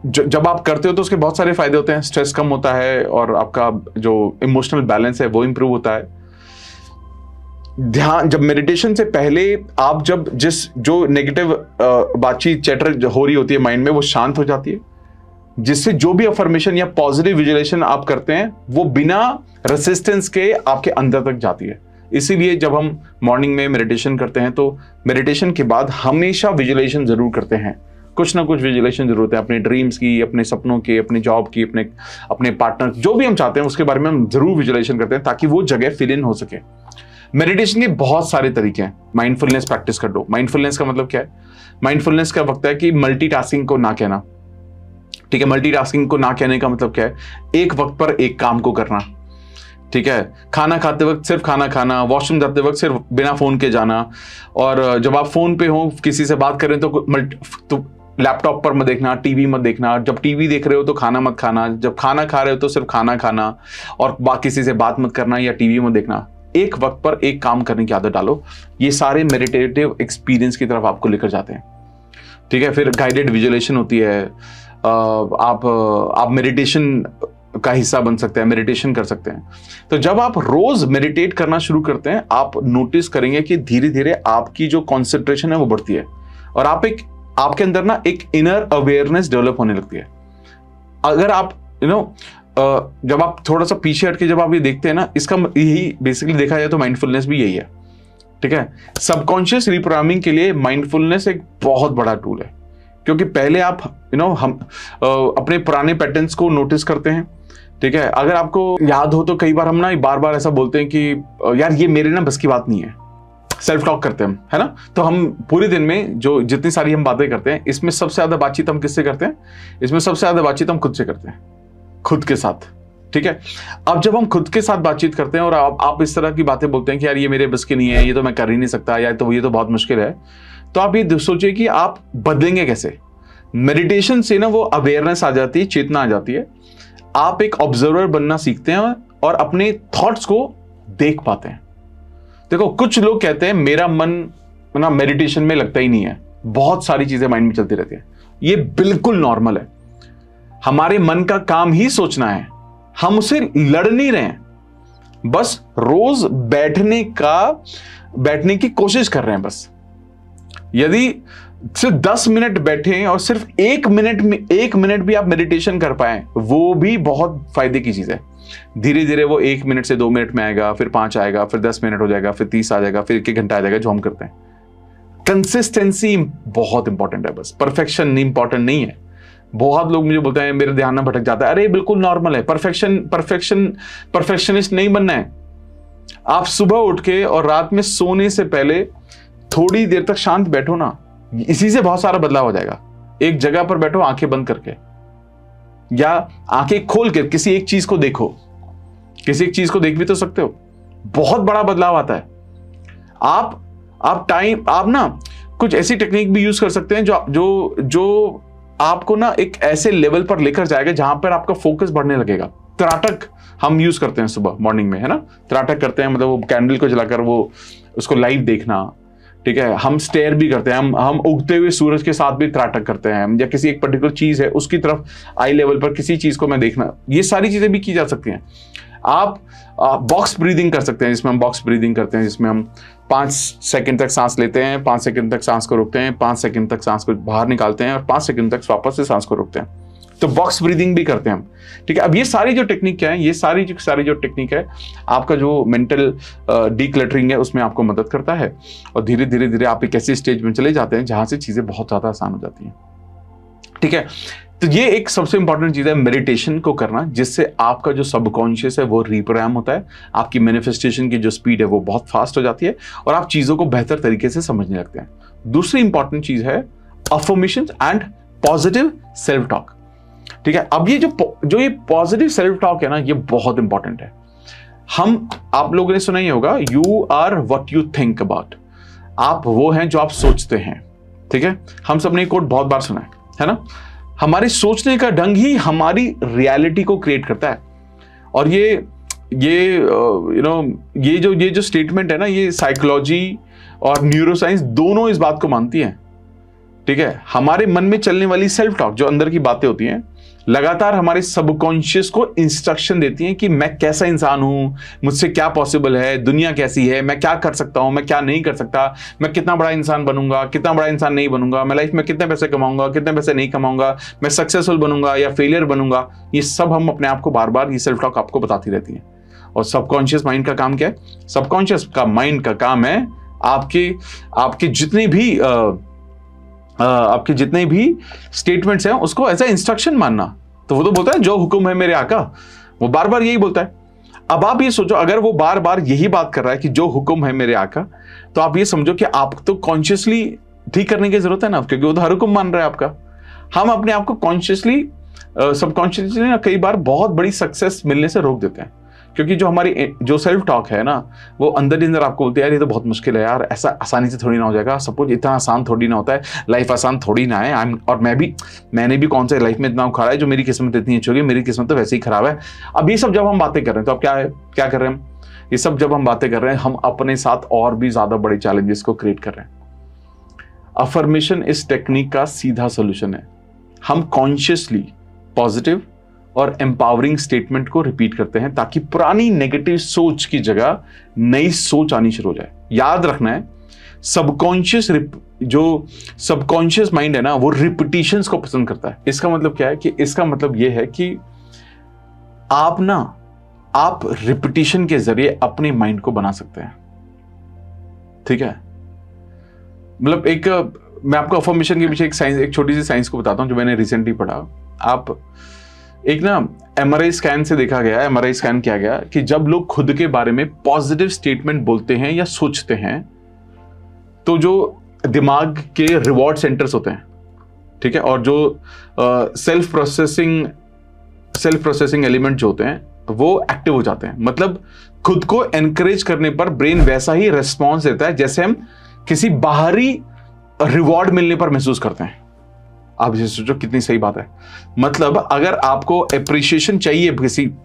जब आप करते हो तो उसके बहुत सारे फायदे होते हैं। स्ट्रेस कम होता है और आपका जो इमोशनल बैलेंस है वो इंप्रूव होता है। ध्यान, जब मेडिटेशन से पहले आप जब जो नेगेटिव बातचीत चैटर हो रही होती है माइंड में, वो शांत हो जाती है, जिससे जो भी अफर्मेशन या पॉजिटिव विजुअलाइजेशन आप करते हैं वो बिना रेसिस्टेंस के आपके अंदर तक जाती है। इसीलिए जब हम मॉर्निंग में मेडिटेशन करते हैं तो मेडिटेशन के बाद हमेशा विजुअलाइजेशन जरूर करते हैं। कुछ ना कुछ विजुअलाइजेशन जरूर होते हैं, अपने ड्रीम्स की, अपने सपनों की, अपने जॉब की, अपने पार्टनर, जो भी हम चाहते हैं उसके बारे में हम जरूर विजुअलाइजेशन करते हैं ताकि वो जगह फिल इन हो सके। मेडिटेशन के बहुत सारे तरीके हैं। माइंडफुलनेस प्रैक्टिस कर लो। माइंडफुलनेस का मतलब क्या है? माइंडफुलनेस का वक्त है कि मल्टीटास्किंग को ना कहना। ठीक है, मल्टीटास्किंग को ना कहने का मतलब क्या है? एक वक्त पर एक काम को करना। ठीक है, खाना खाते वक्त सिर्फ खाना खाना, वॉशरूम जाते वक्त सिर्फ बिना फोन के जाना, और जब आप फोन पे हो किसी से बात करें तो लैपटॉप पर मत देखना, टीवी मत देखना, जब टीवी देख रहे हो तो खाना मत खाना, जब खाना खा रहे हो तो सिर्फ खाना खाना, और किसी से बात मत करना या टीवी मत देखना। एक वक्त पर एक काम करने की आदत डालो। ये सारे मेडिटेटिव एक्सपीरियंस की तरफ आपको लेकर जाते हैं। ठीक है, फिर गाइडेड विजुअलाइजेशन होती है। आप मेडिटेशन का हिस्सा बन सकते हैं, मेडिटेशन कर सकते हैं। तो जब आप रोज मेडिटेट करना शुरू करते हैं, आप नोटिस करेंगे कि धीरे धीरे आपकी जो कॉन्सेंट्रेशन है वो बढ़ती है, और आपके अंदर ना एक इनर अवेयरनेस डेवलप होने लगती है। अगर आप जब आप थोड़ा सा पीछे हट के जब आप ये देखते हैं ना, इसका यही बेसिकली देखा जाए तो माइंडफुलनेस भी यही है। ठीक है, सबकॉन्शियस रिप्रोग्रामिंग के लिए माइंडफुलनेस एक बहुत बड़ा टूल है, क्योंकि पहले आप हम अपने पुराने पैटर्न्स को नोटिस करते हैं। ठीक है, अगर आपको याद हो तो कई बार हम ना बार बार ऐसा बोलते हैं कि यार ये मेरे ना बस की बात नहीं है। सेल्फ टॉक करते हैं हम, है ना? तो हम पूरे दिन में जो जितनी सारी हम बातें करते हैं, इसमें सबसे ज्यादा बातचीत हम किससे करते हैं? इसमें सबसे ज्यादा बातचीत हम खुद से करते हैं, खुद के साथ। ठीक है, अब जब हम खुद के साथ बातचीत करते हैं और आप इस तरह की बातें बोलते हैं कि यार ये मेरे बस की नहीं है, ये तो मैं कर ही नहीं सकता, या तो ये तो बहुत मुश्किल है, तो आप ये सोचिए कि आप बदलेंगे कैसे। मेडिटेशन से ना वो अवेयरनेस आ जाती है, चेतना आ जाती है। आप एक ऑब्जर्वर बनना सीखते हैं और अपने थॉट्स को देख पाते हैं। देखो, कुछ लोग कहते हैं मेरा मन ना मेडिटेशन में लगता ही नहीं है, बहुत सारी चीजें माइंड में चलती रहती है। ये बिल्कुल नॉर्मल है। हमारे मन का काम ही सोचना है, हम उसे लड़ नहीं रहे हैं, बस रोज बैठने की कोशिश कर रहे हैं। बस यदि सिर्फ 10 मिनट बैठे और सिर्फ 1 मिनट भी आप मेडिटेशन कर पाए, वो भी बहुत फायदे की चीज है। धीरे धीरे वो 1 मिनट से 2 मिनट में आएगा, फिर 5 आएगा, फिर 10 मिनट हो जाएगा, फिर 30 आ जाएगा, फिर 1 घंटा आ जाएगा, जो हम करते हैं। कंसिस्टेंसी बहुत इंपॉर्टेंट है, बस परफेक्शन इंपॉर्टेंट नहीं है। बहुत लोग मुझे बोलते हैं मेरे ध्यान में भटक जाता है। अरे बिल्कुल नॉर्मल है। परफेक्शनिस्ट नहीं बनना है। आप सुबह उठ के और रात में सोने से पहले थोड़ी देर तक शांत बैठो ना, इसी से बहुत सारा बदलाव हो जाएगा। एक जगह पर बैठो आंखें बंद करके, या आंखें खोल कर किसी एक चीज को देखो। किसी एक चीज को देख भी तो सकते हो, बहुत बड़ा बदलाव आता है। आप ना कुछ ऐसी टेक्निक भी यूज कर सकते हैं जो आपको ना एक ऐसे लेवल पर लेकर जाएगा जहां पर आपका फोकस बढ़ने लगेगा। त्राटक हम यूज करते हैं सुबह मॉर्निंग में, है ना? त्राटक करते हैं, मतलब वो कैंडल को जलाकर वो उसको लाइव देखना। ठीक है, हम स्टेयर भी करते हैं, हम उगते हुए सूरज के साथ भी त्राटक करते हैं, या किसी एक पर्टिकुलर चीज है उसकी तरफ आई लेवल पर किसी चीज को मैं देखना, ये सारी चीजें भी की जा सकती हैं। आप बॉक्स ब्रीदिंग कर सकते हैं, जिसमें हम बॉक्स ब्रीदिंग करते हैं, जिसमें हम 5 सेकंड तक सांस लेते हैं, 5 सेकंड तक सांस को रोकते हैं, 5 सेकंड तक सांस को बाहर निकालते हैं, और 5 सेकंड तक वापस से सांस को रोकते हैं। तो बॉक्स ब्रीदिंग भी करते हैं हम। ठीक है, अब ये सारी जो टेक्निक क्या है, ये सारी जो टेक्निक है, आपका जो मेंटल डीक्लटरिंग है उसमें आपको मदद करता है, और धीरे धीरे आप एक ऐसी स्टेज में चले जाते हैं जहां से चीजें बहुत ज्यादा आसान हो जाती हैं। ठीक है, तो ये एक सबसे इंपॉर्टेंट चीज है मेडिटेशन को करना, जिससे आपका जो सबकॉन्शियस है वो रिप्रोग्राम होता है, आपकी मैनिफेस्टेशन की जो स्पीड है वो बहुत फास्ट हो जाती है, और आप चीजों को बेहतर तरीके से समझने लगते हैं। दूसरी इंपॉर्टेंट चीज है affirmations and positive self talk. ठीक है, अब ये जो ये पॉजिटिव सेल्फ टॉक है ना, ये बहुत इंपॉर्टेंट है। आप लोगों ने सुना ही होगा, you are what you think about. आप वो हैं जो आप सोचते हैं। ठीक है, हम सबने कोट बहुत बार सुना है ना? हमारे सोचने का ढंग ही हमारी रियलिटी को क्रिएट करता है। और ये जो स्टेटमेंट है ना, ये साइकोलॉजी और न्यूरोसाइंस दोनों इस बात को मानती हैं। ठीक है, हमारे मन में चलने वाली सेल्फ टॉक, जो अंदर की बातें होती हैं, लगातार हमारे सबकॉन्शियस को इंस्ट्रक्शन देती हैं कि मैं कैसा इंसान हूं, मुझसे क्या पॉसिबल है, दुनिया कैसी है, मैं क्या कर सकता हूं, मैं क्या नहीं कर सकता, मैं कितना बड़ा इंसान बनूंगा, कितना बड़ा इंसान नहीं बनूंगा, मैं लाइफ में कितने पैसे कमाऊंगा, कितने पैसे नहीं कमाऊंगा, मैं सक्सेसफुल बनूंगा या फेलियर बनूंगा। ये सब हम अपने आप को बार बार ये सेल्फ टॉक आपको बताती रहती है। और सबकॉन्शियस माइंड का काम क्या है? सबकॉन्शियस का माइंड का काम है आपके जितने भी स्टेटमेंट्स हैं उसको एज ए इंस्ट्रक्शन मानना। तो वो तो बोलता है जो हुक्म है मेरे आका, वो बार बार यही बोलता है। अब आप ये सोचो, अगर वो बार बार यही बात कर रहा है कि जो हुक्म है मेरे आका, तो आप ये समझो कि आप तो कॉन्शियसली ठीक करने की जरूरत है ना, क्योंकि वो तो हर हुक्म मान रहा है आपका। हम अपने आप को कॉन्शियसली सबकॉन्शियसली ना कई बार बहुत बड़ी सक्सेस मिलने से रोक देते हैं, क्योंकि जो हमारी जो सेल्फ टॉक है ना, वो अंदर ही अंदर आपको बोलती है यार ये तो बहुत मुश्किल है यार, ऐसा आसानी से थोड़ी ना हो जाएगा, सब कुछ इतना आसान थोड़ी ना होता है, लाइफ आसान थोड़ी ना है। और मैंने भी कौन सा लाइफ में इतना उखाड़ा है जो मेरी किस्मत इतनी अच्छी होगी, मेरी किस्मत तो वैसे ही खराब है। अब ये सब जब हम बातें कर रहे हैं तो अब क्या कर रहे हैं हम? ये सब जब हम बातें कर रहे हैं, हम अपने साथ और भी ज्यादा बड़े चैलेंजेस को क्रिएट कर रहे हैं। अफर्मेशन इस टेक्निक का सीधा सोल्यूशन है। हम कॉन्शियसली पॉजिटिव और एम्पावरिंग स्टेटमेंट को रिपीट करते हैं ताकि पुरानी नेगेटिव सोच की जगह नई सोच आनी शुरू हो जाए। याद रखना है, जो सबकॉन्शियस माइंड है ना, वो रिपीटिशंस को पसंद करता है। इसका मतलब क्या है कि इसका मतलब यह है कि आप रिपीटिशन के जरिए अपने माइंड को बना सकते हैं। ठीक है, मतलब मैं आपको अफर्मेशन के पीछे एक छोटी सी साइंस को बताता हूं जो मैंने रिसेंटली पढ़ा। एक ना एमआरआई स्कैन से देखा गया, एमआरआई स्कैन किया गया कि जब लोग खुद के बारे में पॉजिटिव स्टेटमेंट बोलते हैं या सोचते हैं, तो जो दिमाग के रिवॉर्ड सेंटर्स होते हैं, ठीक है, और जो सेल्फ प्रोसेसिंग एलिमेंट जो होते हैं वो एक्टिव हो जाते हैं। मतलब खुद को एनकरेज करने पर ब्रेन वैसा ही रेस्पॉन्स देता है जैसे हम किसी बाहरी रिवॉर्ड मिलने पर महसूस करते हैं। आप ये सोचो कितनी सही बात है। मतलब अगर आपको अप्रिशिएशन चाहिए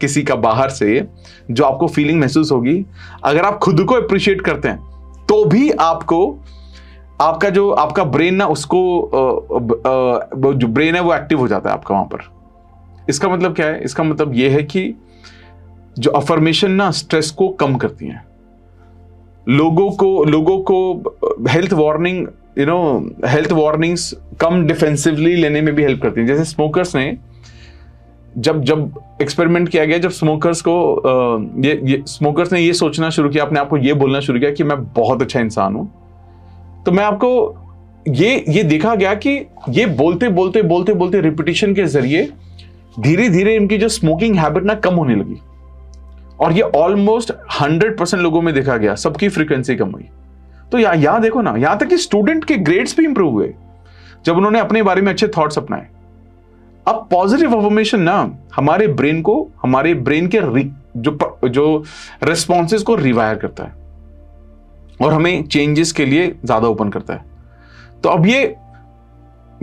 किसी का बाहर से, जो आपको फीलिंग महसूस होगी, अगर आप खुद को अप्रिशिएट करते हैं तो भी आपका ब्रेन ना उसको जो ब्रेन है वो एक्टिव हो जाता है आपका वहां पर। इसका मतलब क्या है? इसका मतलब यह है कि जो अफर्मेशन ना स्ट्रेस को कम करती हैं। लोगों को हेल्थ वार्निंग्स कम डिफेंसिवली लेने में भी हेल्प करती हैं। जैसे स्मोकर्स ने जब एक्सपेरिमेंट किया गया, जब स्मोकर्स ने ये सोचना शुरू किया, अपने आप को ये बोलना शुरू किया कि मैं बहुत अच्छा इंसान हूं, तो मैं आपको ये देखा गया कि ये बोलते रिपीटिशन के जरिए धीरे धीरे इनकी जो स्मोकिंग हैबिट ना कम होने लगी। और ये ऑलमोस्ट 100% लोगों में देखा गया, सबकी फ्रीक्वेंसी कम हुई। तो यहां देखो ना, यहां तक कि स्टूडेंट के ग्रेड्स भी इंप्रूव हुए जब उन्होंने अपने बारे में अच्छे थॉट्स अपनाए। अब पॉजिटिव अफर्मेशन ना हमारे ब्रेन के जो रिस्पॉन्सेज को रिवायर करता है और हमें चेंजेस के लिए ज्यादा ओपन करता है। तो अब ये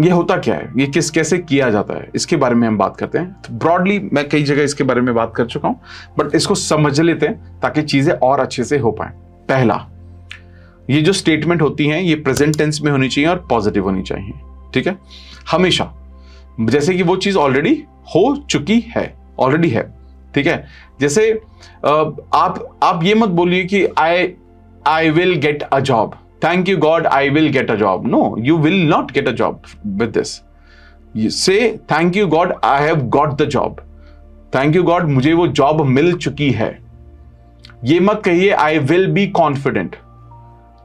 होता क्या है, ये कैसे किया जाता है, इसके बारे में हम बात करते हैं। तो ब्रॉडली मैं कई जगह इसके बारे में बात कर चुका हूं, बट इसको समझ लेते हैं ताकि चीजें और अच्छे से हो पाए। पहला, ये जो स्टेटमेंट होती हैं ये प्रेजेंट टेंस में होनी चाहिए और पॉजिटिव होनी चाहिए। ठीक है, हमेशा, जैसे कि वो चीज ऑलरेडी हो चुकी है, ऑलरेडी है। ठीक है, जैसे आप ये मत बोलिए कि I will get a job, thank you God I will get a job. No, you will not get a job with this. You say thank you God I have got the job. Thank you God मुझे वो job मिल चुकी है। ये मत कहिए I will be confident,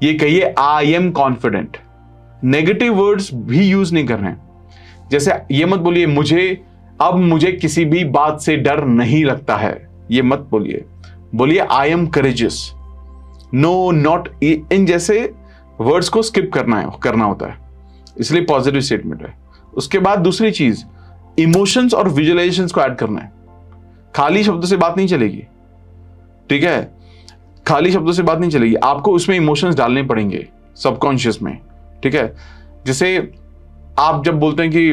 ये कहिए I am confident। Negative words भी यूज नहीं कर रहे हैं। जैसे ये मत बोलिए मुझे किसी भी बात से डर नहीं लगता है, ये मत बोलिए I am courageous। No, not इन जैसे वर्ड्स को स्किप करना होता है, इसलिए पॉजिटिव स्टेटमेंट है। उसके बाद दूसरी चीज, इमोशंस और विजुअलाइजेशंस को ऐड करना है। खाली शब्दों से बात नहीं चलेगी। ठीक है, खाली शब्दों से बात नहीं चलेगी, आपको उसमें इमोशंस डालने पड़ेंगे सबकॉन्शियस में। ठीक है, जैसे आप जब बोलते हैं कि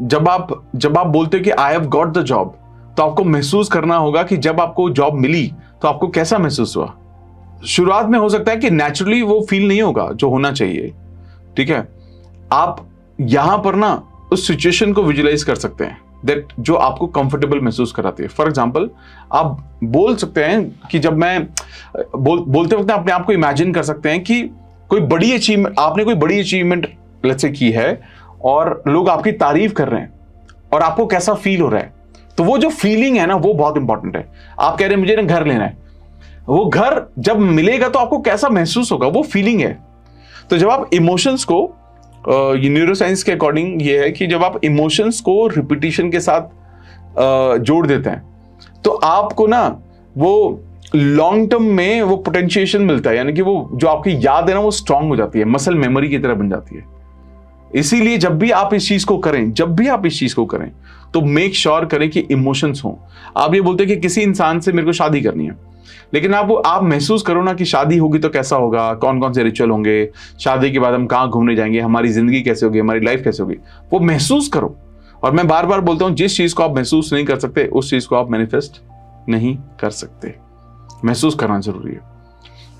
जब आप बोलते हैं कि I have got the job, तो आपको महसूस करना होगा कि जब आपको जॉब मिली तो आपको कैसा महसूस हुआ। शुरुआत में हो सकता है कि नेचुरली वो फील नहीं होगा जो होना चाहिए, ठीक है, आप यहां पर ना उस सिचुएशन को विजुलाइज कर सकते हैं दैट जो आपको कंफर्टेबल महसूस कराती है। फॉर एग्जांपल, आप बोल सकते हैं कि जब मैं बोलते वक्त अपने आप को इमेजिन कर सकते हैं कि कोई बड़ी अचीवमेंट, आपने कोई बड़ी अचीवमेंट लेट्स से की है और लोग आपकी तारीफ कर रहे हैं और आपको कैसा फील हो रहा है। तो वो जो फीलिंग है ना, वो बहुत इंपॉर्टेंट है। आप कह रहे हैं मुझे ना घर लेना है, वो घर जब मिलेगा तो आपको कैसा महसूस होगा, वो फीलिंग है। तो जब आप इमोशंस को, न्यूरोसाइंस के अकॉर्डिंग ये है कि जब आप इमोशंस को रिपीटिशन के साथ जोड़ देते हैं तो आपको ना वो लॉन्ग टर्म में वो पोटेंशिएशन मिलता है, यानी कि वो जो आपकी याद है ना वो स्ट्रांग हो जाती है, मसल मेमोरी की तरह बन जाती है। इसीलिए जब भी आप इस चीज को करें तो मेक श्योर करें कि इमोशंस हो। आप ये बोलते हैं कि किसी इंसान से मेरे को शादी करनी है, लेकिन आप महसूस करो ना कि शादी होगी तो कैसा होगा, कौन कौन से रिचुअल होंगे, शादी के बाद हम कहाँ घूमने जाएंगे, हमारी जिंदगी कैसे होगी, हमारी लाइफ कैसे होगी, वो महसूस करो। और मैं बार बार बोलता हूं, जिस चीज को आप महसूस नहीं कर सकते उस चीज को आप मैनिफेस्ट नहीं कर सकते। महसूस करना जरूरी है।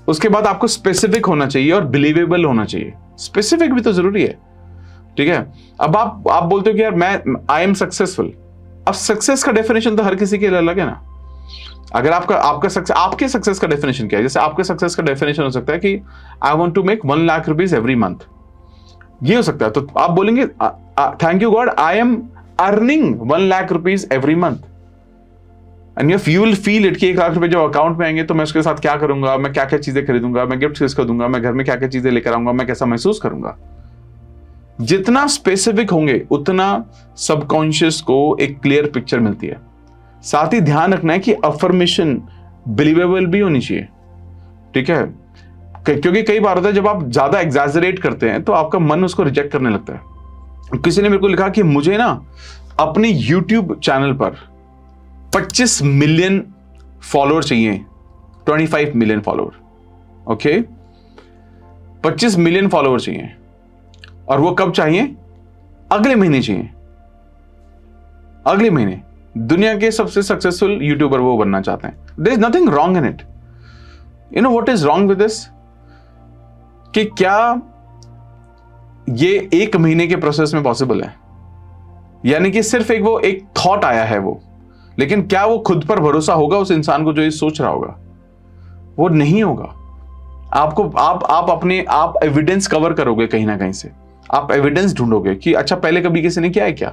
उसके बाद आपको स्पेसिफिक होना चाहिए और बिलीवेबल होना चाहिए। स्पेसिफिक भी तो जरूरी है, ठीक है। अब आप बोलते हो कि यार आई एम सक्सेसफुल। अब सक्सेस का डेफिनेशन तो हर किसी के लिए अलग है ना। अगर आपके सक्सेस का डेफिनेशन क्या है, जैसे आपके सक्सेस का डेफिनेशन हो सकता है कि I want to make 1 lakh rupees every month, ये हो सकता है। तो आप बोलेंगे thank you God I am earning 1 lakh rupees every month, and you will feel it कि 1 लाख रुपए जो अकाउंट में आएंगे तो मैं उसके साथ क्या करूंगा, मैं क्या क्या चीजें खरीदूंगा, मैं गिफ्ट किसको दूंगा, मैं घर में क्या क्या चीजें लेकर आऊंगा, मैं कैसा महसूस करूंगा। जितना स्पेसिफिक होंगे उतना सबकॉन्शियस को एक क्लियर पिक्चर मिलती है। साथ ही ध्यान रखना है कि अफर्मेशन बिलीवेबल भी होनी चाहिए, ठीक है। क्योंकि कई बार होता है जब आप ज्यादा एग्जैजरेट करते हैं तो आपका मन उसको रिजेक्ट करने लगता है। किसी ने मेरे को लिखा कि मुझे ना अपने YouTube चैनल पर 25 मिलियन फॉलोअर चाहिए, 25 million follower, okay, 25 million follower चाहिए, और वो कब चाहिए? अगले महीने चाहिए, अगले महीने। दुनिया के सबसे सक्सेसफुल यूट्यूबर वो बनना चाहते हैं। There is nothing wrong in it. You know what is wrong with this, कि क्या ये 1 महीने के प्रोसेस में पॉसिबल है? यानी कि सिर्फ एक थॉट आया है वो, लेकिन क्या वो खुद पर भरोसा होगा उस इंसान को जो ये सोच रहा होगा? वो नहीं होगा। आपको आप एविडेंस कवर करोगे कहीं ना कहीं से, आप एविडेंस ढूंढोगे कि अच्छा पहले कभी किसी ने किया है क्या।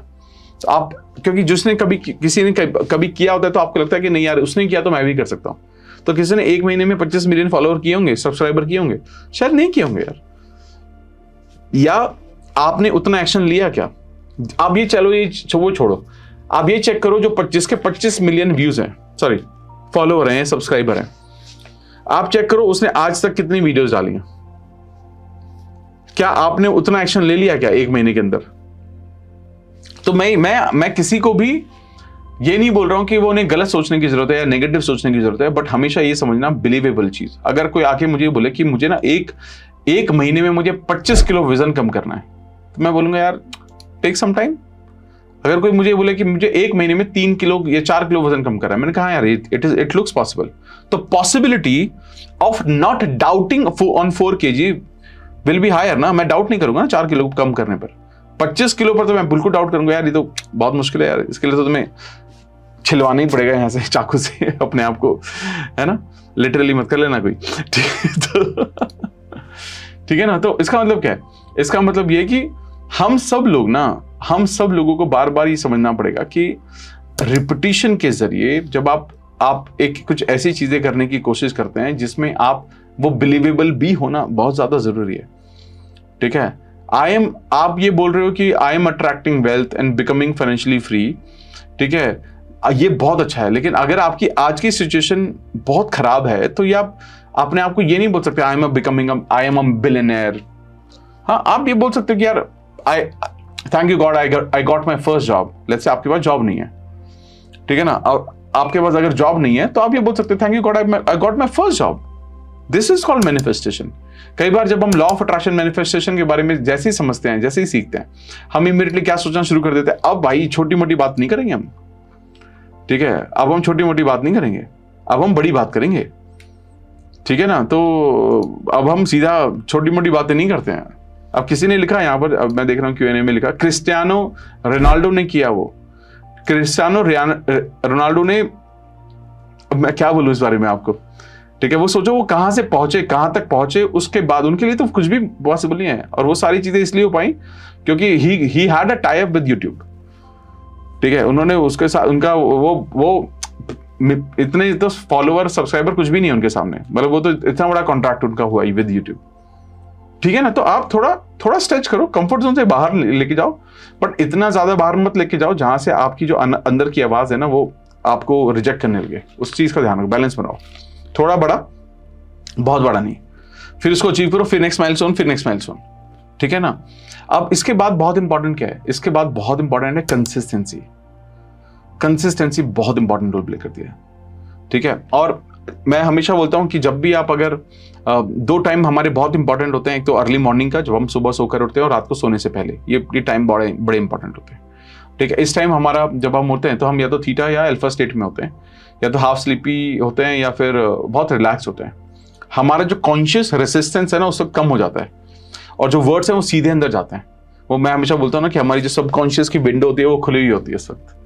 तो आप, क्योंकि जिसने किसी ने कभी किया होता है तो आपको लगता है कि नहीं यार उसने किया तो मैं भी कर सकता हूं। तो किसी ने 1 महीने में 25 मिलियन फॉलोअर किए होंगे, सब्सक्राइबर किए होंगे, शायद नहीं किए होंगे यार। या आपने उतना एक्शन लिया क्या? आप ये चलो ये वो छोड़ो, आप ये चेक करो जो जिसके 25 मिलियन व्यूज हैं, सॉरी फॉलोअर हैं, सब्सक्राइबर हैं, आप चेक करो उसने आज तक कितनी वीडियोस डाली हैं। क्या आपने उतना एक्शन ले लिया क्या 1 महीने के अंदर? तो मैं किसी को भी ये नहीं बोल रहा हूं कि वो उन्हें गलत सोचने की जरूरत है या नेगेटिव सोचने की जरूरत है, बट हमेशा ये समझना बिलीवेबल चीज। अगर कोई आके मुझे बोले कि मुझे ना एक महीने में मुझे 25 किलो वजन कम करना है, तो मैं बोलूंगा यार टेक सम टाइम। अगर कोई मुझे बोले कि मुझे 1 महीने में 3 किलो या 4 किलो वजन कम करना है, मैंने कहा यार इट लुक्स पॉसिबल। तो possibility of not doubting on 4 kg will be higher ना। मैं डाउट नहीं करूंगा ना 4 किलो कम करने पर। 25 किलो पर तो मैं बिल्कुल डाउट करूंगा यार ये तो बहुत मुश्किल है यार, इसके लिए तो तुम्हें छिलवाना ही पड़ेगा यहाँ से चाकू से अपने आप को, है ना। लिटरली मत कर लेना कोई, ठीक है ना। तो इसका मतलब क्या है? इसका मतलब ये कि हम सब लोगों को बार बार ये समझना पड़ेगा कि रिपीटिशन के जरिए जब आप एक कुछ ऐसी चीजें करने की कोशिश करते हैं जिसमें वो बिलीवेबल भी होना बहुत ज्यादा जरूरी है, ठीक है। आप ये बोल रहे हो कि I am attracting wealth and becoming financially free, ठीक है, ये बहुत अच्छा है। लेकिन अगर आपकी आज की सिचुएशन बहुत खराब है तो ये आप अपने आप को ये नहीं बोल सकते आई एम अ बिलियनेयर। हाँ, आप ये बोल सकते हो कि यार thank you God I got my first job. Let's say आपके पास जॉब नहीं है, ठीक है ना, और आपके पास अगर जॉब नहीं है तो आप ये बोल सकते हैं thank you God I got my first job. This is called manifestation. कई बार जब हम लॉ ऑफ अट्रैक्शन मैनिफेस्टेशन के बारे में जैसे ही समझते हैं, जैसे ही सीखते हैं, हम इमीडिएटली क्या सोचना शुरू कर देते हैं, अब भाई छोटी मोटी बात नहीं करेंगे हम, ठीक है, अब हम छोटी मोटी बात नहीं करेंगे, अब हम बड़ी बात करेंगे, ठीक है ना। तो अब हम सीधा छोटी मोटी बातें नहीं करते हैं, अब किसी ने लिखा यहाँ पर, अब मैं देख रहा हूँ Q&A में लिखा, क्रिस्टियानो रोनाल्डो ने किया वो, क्रिस्टियानो रोनाल्डो ने, अब मैं क्या बोलूँ इस बारे में आपको, ठीक है। वो सोचो वो कहाँ से पहुंचे, कहाँ तक पहुंचे, उसके बाद उनके लिए तो कुछ भी पॉसिबल नहीं है। और वो सारी चीजें इसलिए हो पाई क्योंकि he had a tie up with YouTube, ठीक है। उन्होंने उसके साथ उनका वो इतने तो फॉलोअर सब्सक्राइबर कुछ भी नहीं है उनके सामने, मतलब वो तो इतना बड़ा कॉन्ट्रैक्ट उनका हुआ विद यूट्यूब, ठीक है ना। तो आप थोड़ा स्ट्रेच करो, कंफर्ट जोन से बाहर लेके जाओ, बट इतना ज्यादा बाहर मत लेके जाओ जहां से आपकी जो अंदर की आवाज है ना वो आपको रिजेक्ट करने लगे। उस चीज का ध्यान रखो, बैलेंस बनाओ, थोड़ा बड़ा, बहुत बड़ा नहीं, फिर उसको अचीव करो, फिर नेक्स्ट माइलस्टोन, फिर नेक्स्ट माइलस्टोन, ठीक है ना। अब इसके बाद बहुत इंपॉर्टेंट क्या है, इसके बाद बहुत इंपॉर्टेंट है कंसिस्टेंसी। कंसिस्टेंसी बहुत इंपॉर्टेंट रोल प्ले करती है, ठीक है। और मैं हमेशा बोलता हूं कि जब भी आप अगर 2 टाइम हमारे बहुत इंपॉर्टेंट होते हैं, एक तो अर्ली मॉर्निंग का जब हम सुबह सोकर उठते हैं और रात को सोने से पहले, ये टाइम बड़े इंपॉर्टेंट होते हैं, ठीक है। इस टाइम हमारा जब हम होते हैं तो हम या तो थीटा या अल्फा स्टेट में होते हैं, या तो हाफ स्लीपी होते हैं, या फिर बहुत रिलैक्स होते हैं। हमारा जो कॉन्शियस रेसिस्टेंस है ना उस वक्त कम हो जाता है, और जो वर्ड्स हैं वो सीधे अंदर जाते हैं। वो मैं हमेशा बोलता हूँ ना कि हमारी जो सबकॉन्शियस की विंडो होती है वो खुली हुई होती है इस वक्त,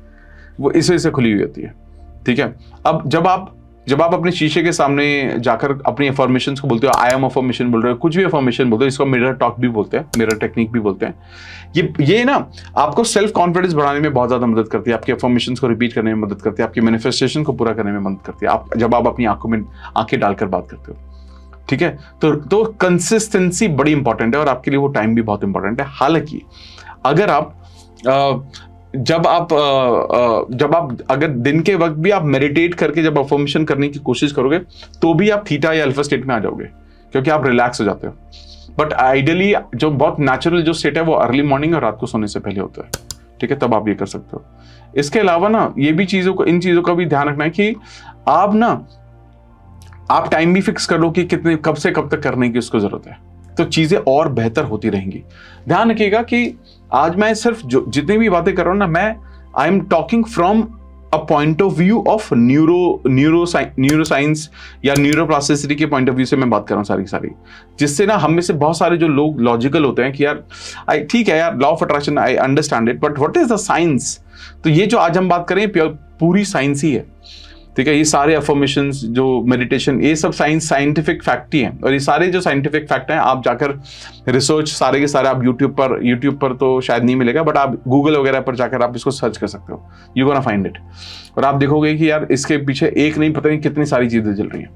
वो इस वजह से खुली हुई होती है, ठीक है। अब जब आप अपने शीशे के सामने जाकर अपनी अफर्मेशंस को बोलते हो, आई एम अफर्मेशन बोल रहे हो, कुछ भी अफर्मेशन बोलते हो, इसको मिरर टॉक भी बोलते हैं, मिरर टेक्निक भी बोलते हैं। ये ना आपको सेल्फ कॉन्फिडेंस बढ़ाने में बहुत ज्यादा मदद करती है, आपके अफर्मेशंस को रिपीट करने में मदद करती है, आपकी मैनिफेस्टेशन को पूरा करने में मदद करती है, जब आप अपनी आंखों में आंखें डालकर बात करते हो, ठीक है। तो कंसिस्टेंसी बड़ी इंपॉर्टेंट है और आपके लिए वो टाइम भी बहुत इंपॉर्टेंट है। हालांकि अगर आप जब आप अगर दिन के वक्त भी आप मेडिटेट करके जब अफर्मेशन करने की कोशिश करोगे तो भी आप थीटा या अल्फा स्टेट में आ जाओगे, क्योंकि आप रिलैक्स हो जाते हो। बट आइडियली जो बहुत नेचुरल जो स्टेट है वो अर्ली मॉर्निंग और रात को सोने से पहले होता है, ठीक है, तब आप ये कर सकते हो। इसके अलावा ना ये भी इन चीजों का भी ध्यान रखना है कि आप टाइम भी फिक्स कर लो कि कब से कब तक करने की उसको जरूरत है, तो चीजें और बेहतर होती रहेंगी। ध्यान रखिएगा कि आज मैं सिर्फ जितनी भी बातें कर रहा हूं ना, मैं I am talking from a point of view of neuro science या न्यूरोप्लास्टिसिटी के पॉइंट ऑफ व्यू से मैं बात कर रहा हूं सारी, जिससे ना हम में से बहुत सारे जो लोग लॉजिकल होते हैं कि यार ठीक है यार, law of attraction I understand it, but what is the science. तो ये जो आज हम बात करें पूरी साइंस ही है, ठीक है। ये सारे अफर्मेशंस, जो मेडिटेशन, ये सब साइंटिफिक फैक्ट ही हैं, और ये सारे जो साइंटिफिक फैक्ट हैं आप जाकर रिसर्च सारे के सारे आप यूट्यूब पर तो शायद नहीं मिलेगा, बट आप गूगल वगैरह पर जाकर आप इसको सर्च कर सकते हो, यू गोना फाइंड इट, और आप देखोगे कि यार इसके पीछे एक नहीं पता नहीं कितनी सारी चीजें चल रही हैं।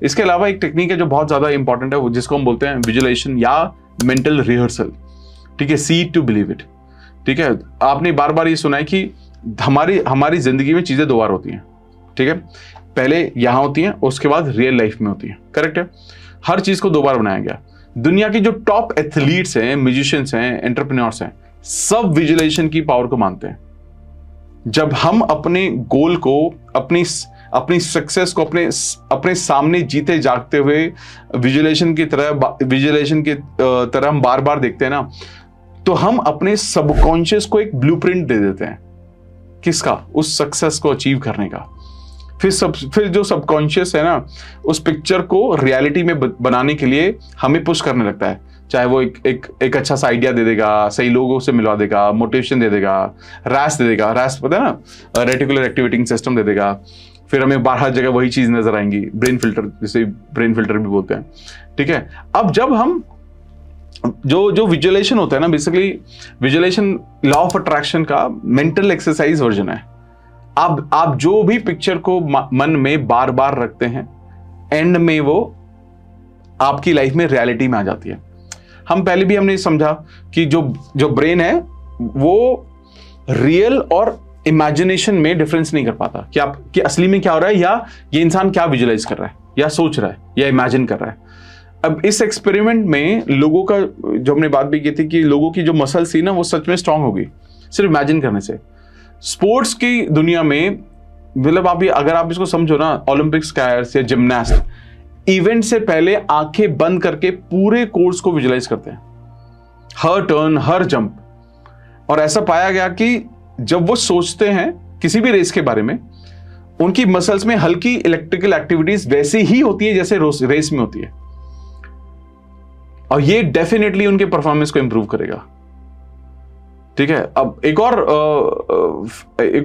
इसके अलावा एक टेक्निक है जो बहुत ज्यादा इंपॉर्टेंट है, जिसको हम बोलते हैं विजुअलाइजेशन या मेंटल रिहर्सल, ठीक है, सी टू बिलीव इट, ठीक है। आपने बार बार ये सुना है कि हमारी जिंदगी में चीजें 2 बार होती हैं, ठीक है। पहले यहां होती हैं, उसके बाद रियल लाइफ में होती हैं, करेक्ट है। हर चीज को 2 बार बनाया गया। दुनिया की जो टॉप एथलीट्स हैं, म्यूजिशियंस हैं, एंटरप्रेन्योर्स हैं, सब विजुअलाइजेशन की पावर को मानते हैं। जब हम अपने गोल को, अपनी सक्सेस को अपने सामने जीते जागते हुए विजुअलाइजेशन की तरह हम बार बार देखते हैं ना, तो हम अपने सबकॉन्शियस को एक ब्लूप्रिंट दे देते हैं, किसका, उस सक्सेस को अचीव करने का। फिर जो सबकॉन्शियस है ना, उस पिक्चर को रियलिटी में बनाने के लिए हमें पुश करने लगता है। चाहे वो एक अच्छा सा आइडिया दे देगा, सही लोगों से मिलवा देगा, मोटिवेशन दे देगा, रैस दे देगा, रैस पता है ना, रेटिकुलर एक्टिवेटिंग सिस्टम दे देगा। फिर हमें बाहर जगह वही चीज नजर आएंगी, ब्रेन फिल्टर, जिसे ब्रेन फिल्टर भी बोलते हैं, ठीक है। अब जब हम जो विजुअलाइजेशन होता है ना, basically visualisation law of attraction का मेंटल एक्सरसाइज वर्जन है। आप जो भी पिक्चर को मन में बार बार रखते हैं, एंड में वो आपकी लाइफ में रियलिटी में आ जाती है। हमने समझा कि जो ब्रेन है वो रियल और इमेजिनेशन में डिफरेंस नहीं कर पाता कि असली में क्या हो रहा है, या ये इंसान क्या विजुअलाइज कर रहा है, या सोच रहा है, या इमेजिन कर रहा है। अब इस एक्सपेरिमेंट में लोगों का, जो हमने बात भी की थी कि लोगों की जो मसल्स थी ना वो सच में स्ट्रांग होगी सिर्फ इमेजिन करने से। स्पोर्ट्स की दुनिया में, मतलब अगर आप इसको समझो ना, ओलंपिक स्कायर्स या जिम्नास्ट इवेंट से पहले आंखें बंद करके पूरे कोर्स को विजुअलाइज करते हैं, हर टर्न, हर जंप। और ऐसा पाया गया कि जब वो सोचते हैं किसी भी रेस के बारे में, उनकी मसल्स में हल्की इलेक्ट्रिकल एक्टिविटीज वैसी ही होती है जैसे रेस में होती है। और ये डेफिनेटली उनके परफॉर्मेंस को इंप्रूव करेगा। ठीक है। अब एक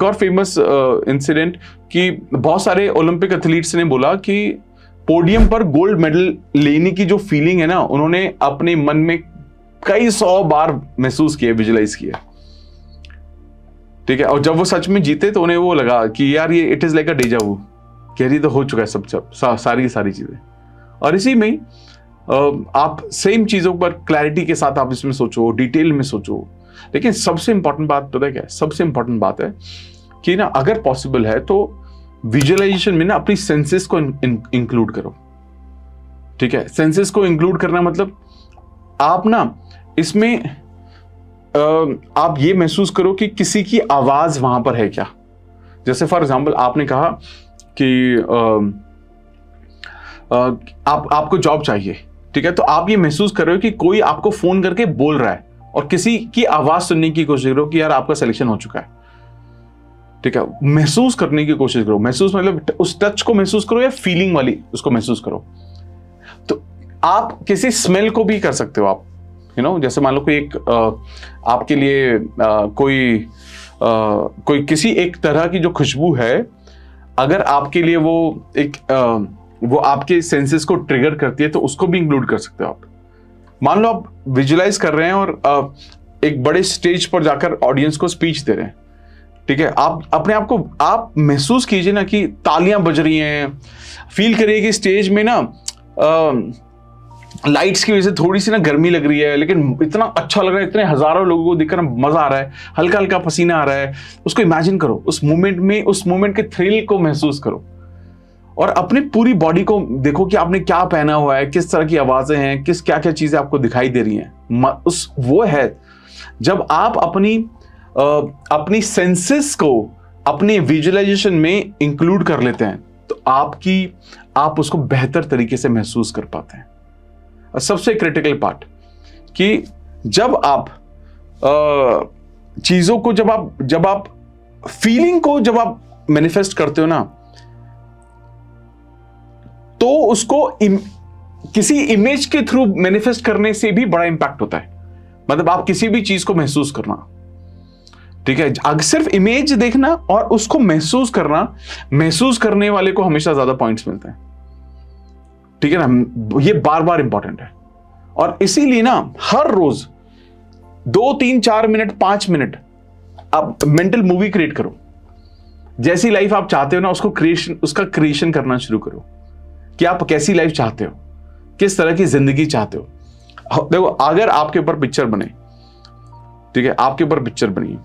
और फेमस इंसिडेंट कि बहुत सारे ओलंपिक एथलीट्स ने बोला कि पोडियम पर गोल्ड मेडल लेने की जो फीलिंग है ना, उन्होंने अपने मन में कई 100 बार महसूस किए, विजुलाइज किए। ठीक है। और जब वो सच में जीते तो उन्हें वो लगा कि यार ये इट इज लाइक अ डेजा वू, कि ये तो हो चुका है सब सारी चीजें। और इसी में आप सेम चीजों पर क्लैरिटी के साथ आप इसमें सोचो, डिटेल में सोचो। लेकिन सबसे इंपॉर्टेंट बात पता है क्या है? सबसे इंपॉर्टेंट बात है कि ना, अगर पॉसिबल है तो विजुअलाइजेशन में ना अपनी सेंसेस को इंक्लूड करो। ठीक है। सेंसेस को इंक्लूड करना मतलब आप ना इसमें आप ये महसूस करो कि किसी की आवाज वहां पर है क्या। जैसे फॉर एग्जांपल आपने कहा कि आपको जॉब चाहिए। ठीक है। तो आप ये महसूस कर रहे हो कि कोई आपको फोन करके बोल रहा है और किसी की आवाज सुनने की कोशिश करो कि यार आपका सिलेक्शन हो चुका है। ठीक है। महसूस करने की कोशिश करो। महसूस मतलब उस टच को महसूस करो या फीलिंग वाली उसको महसूस करो। तो आप किसी स्मेल को भी कर सकते हो। आप जैसे मान लो कोई एक आपके लिए कोई किसी एक तरह की जो खुशबू है, अगर आपके लिए वो आपके सेंसेस को ट्रिगर करती है तो उसको भी इंक्लूड कर सकते हो आप। मान लो आप विजुलाइज कर रहे हैं और एक बड़े स्टेज पर जाकर ऑडियंस को स्पीच दे रहे हैं। ठीक है। आप अपने आप को आप महसूस कीजिए ना कि तालियां बज रही हैं। फील करिए कि स्टेज में ना लाइट्स की वजह से थोड़ी सी ना गर्मी लग रही है, लेकिन इतना अच्छा लग रहा है, इतने हजारों लोगों को देखकर मजा आ रहा है, हल्का हल्का पसीना आ रहा है। उसको इमेजिन करो, उस मोमेंट के थ्रिल को महसूस करो और अपनी पूरी बॉडी को देखो कि आपने क्या पहना हुआ है, किस तरह की आवाजें हैं, क्या क्या चीजें आपको दिखाई दे रही हैं। वो है जब आप अपनी सेंसेस को अपने विजुअलाइजेशन में इंक्लूड कर लेते हैं तो आप उसको बेहतर तरीके से महसूस कर पाते हैं। और सबसे क्रिटिकल पार्ट कि जब आप चीजों को जब आप फीलिंग को जब आप मैनिफेस्ट करते हो ना, तो उसको किसी इमेज के थ्रू मैनिफेस्ट करने से भी बड़ा इंपैक्ट होता है। मतलब आप किसी भी चीज को महसूस करना, ठीक है, अगर सिर्फ इमेज देखना और उसको महसूस करने वाले को हमेशा ज्यादा पॉइंट्स मिलते हैं। ठीक है ना, ये बार बार इंपॉर्टेंट है। और इसीलिए ना हर रोज 2, 3, 4 मिनट 5 मिनट आप मेंटल मूवी क्रिएट करो। जैसी लाइफ आप चाहते हो ना उसका क्रिएशन करना शुरू करो कि आप कैसी लाइफ चाहते हो, किस तरह की जिंदगी चाहते हो। देखो, अगर आपके ऊपर पिक्चर बने, ठीक है, आपके ऊपर पिक्चर बनी,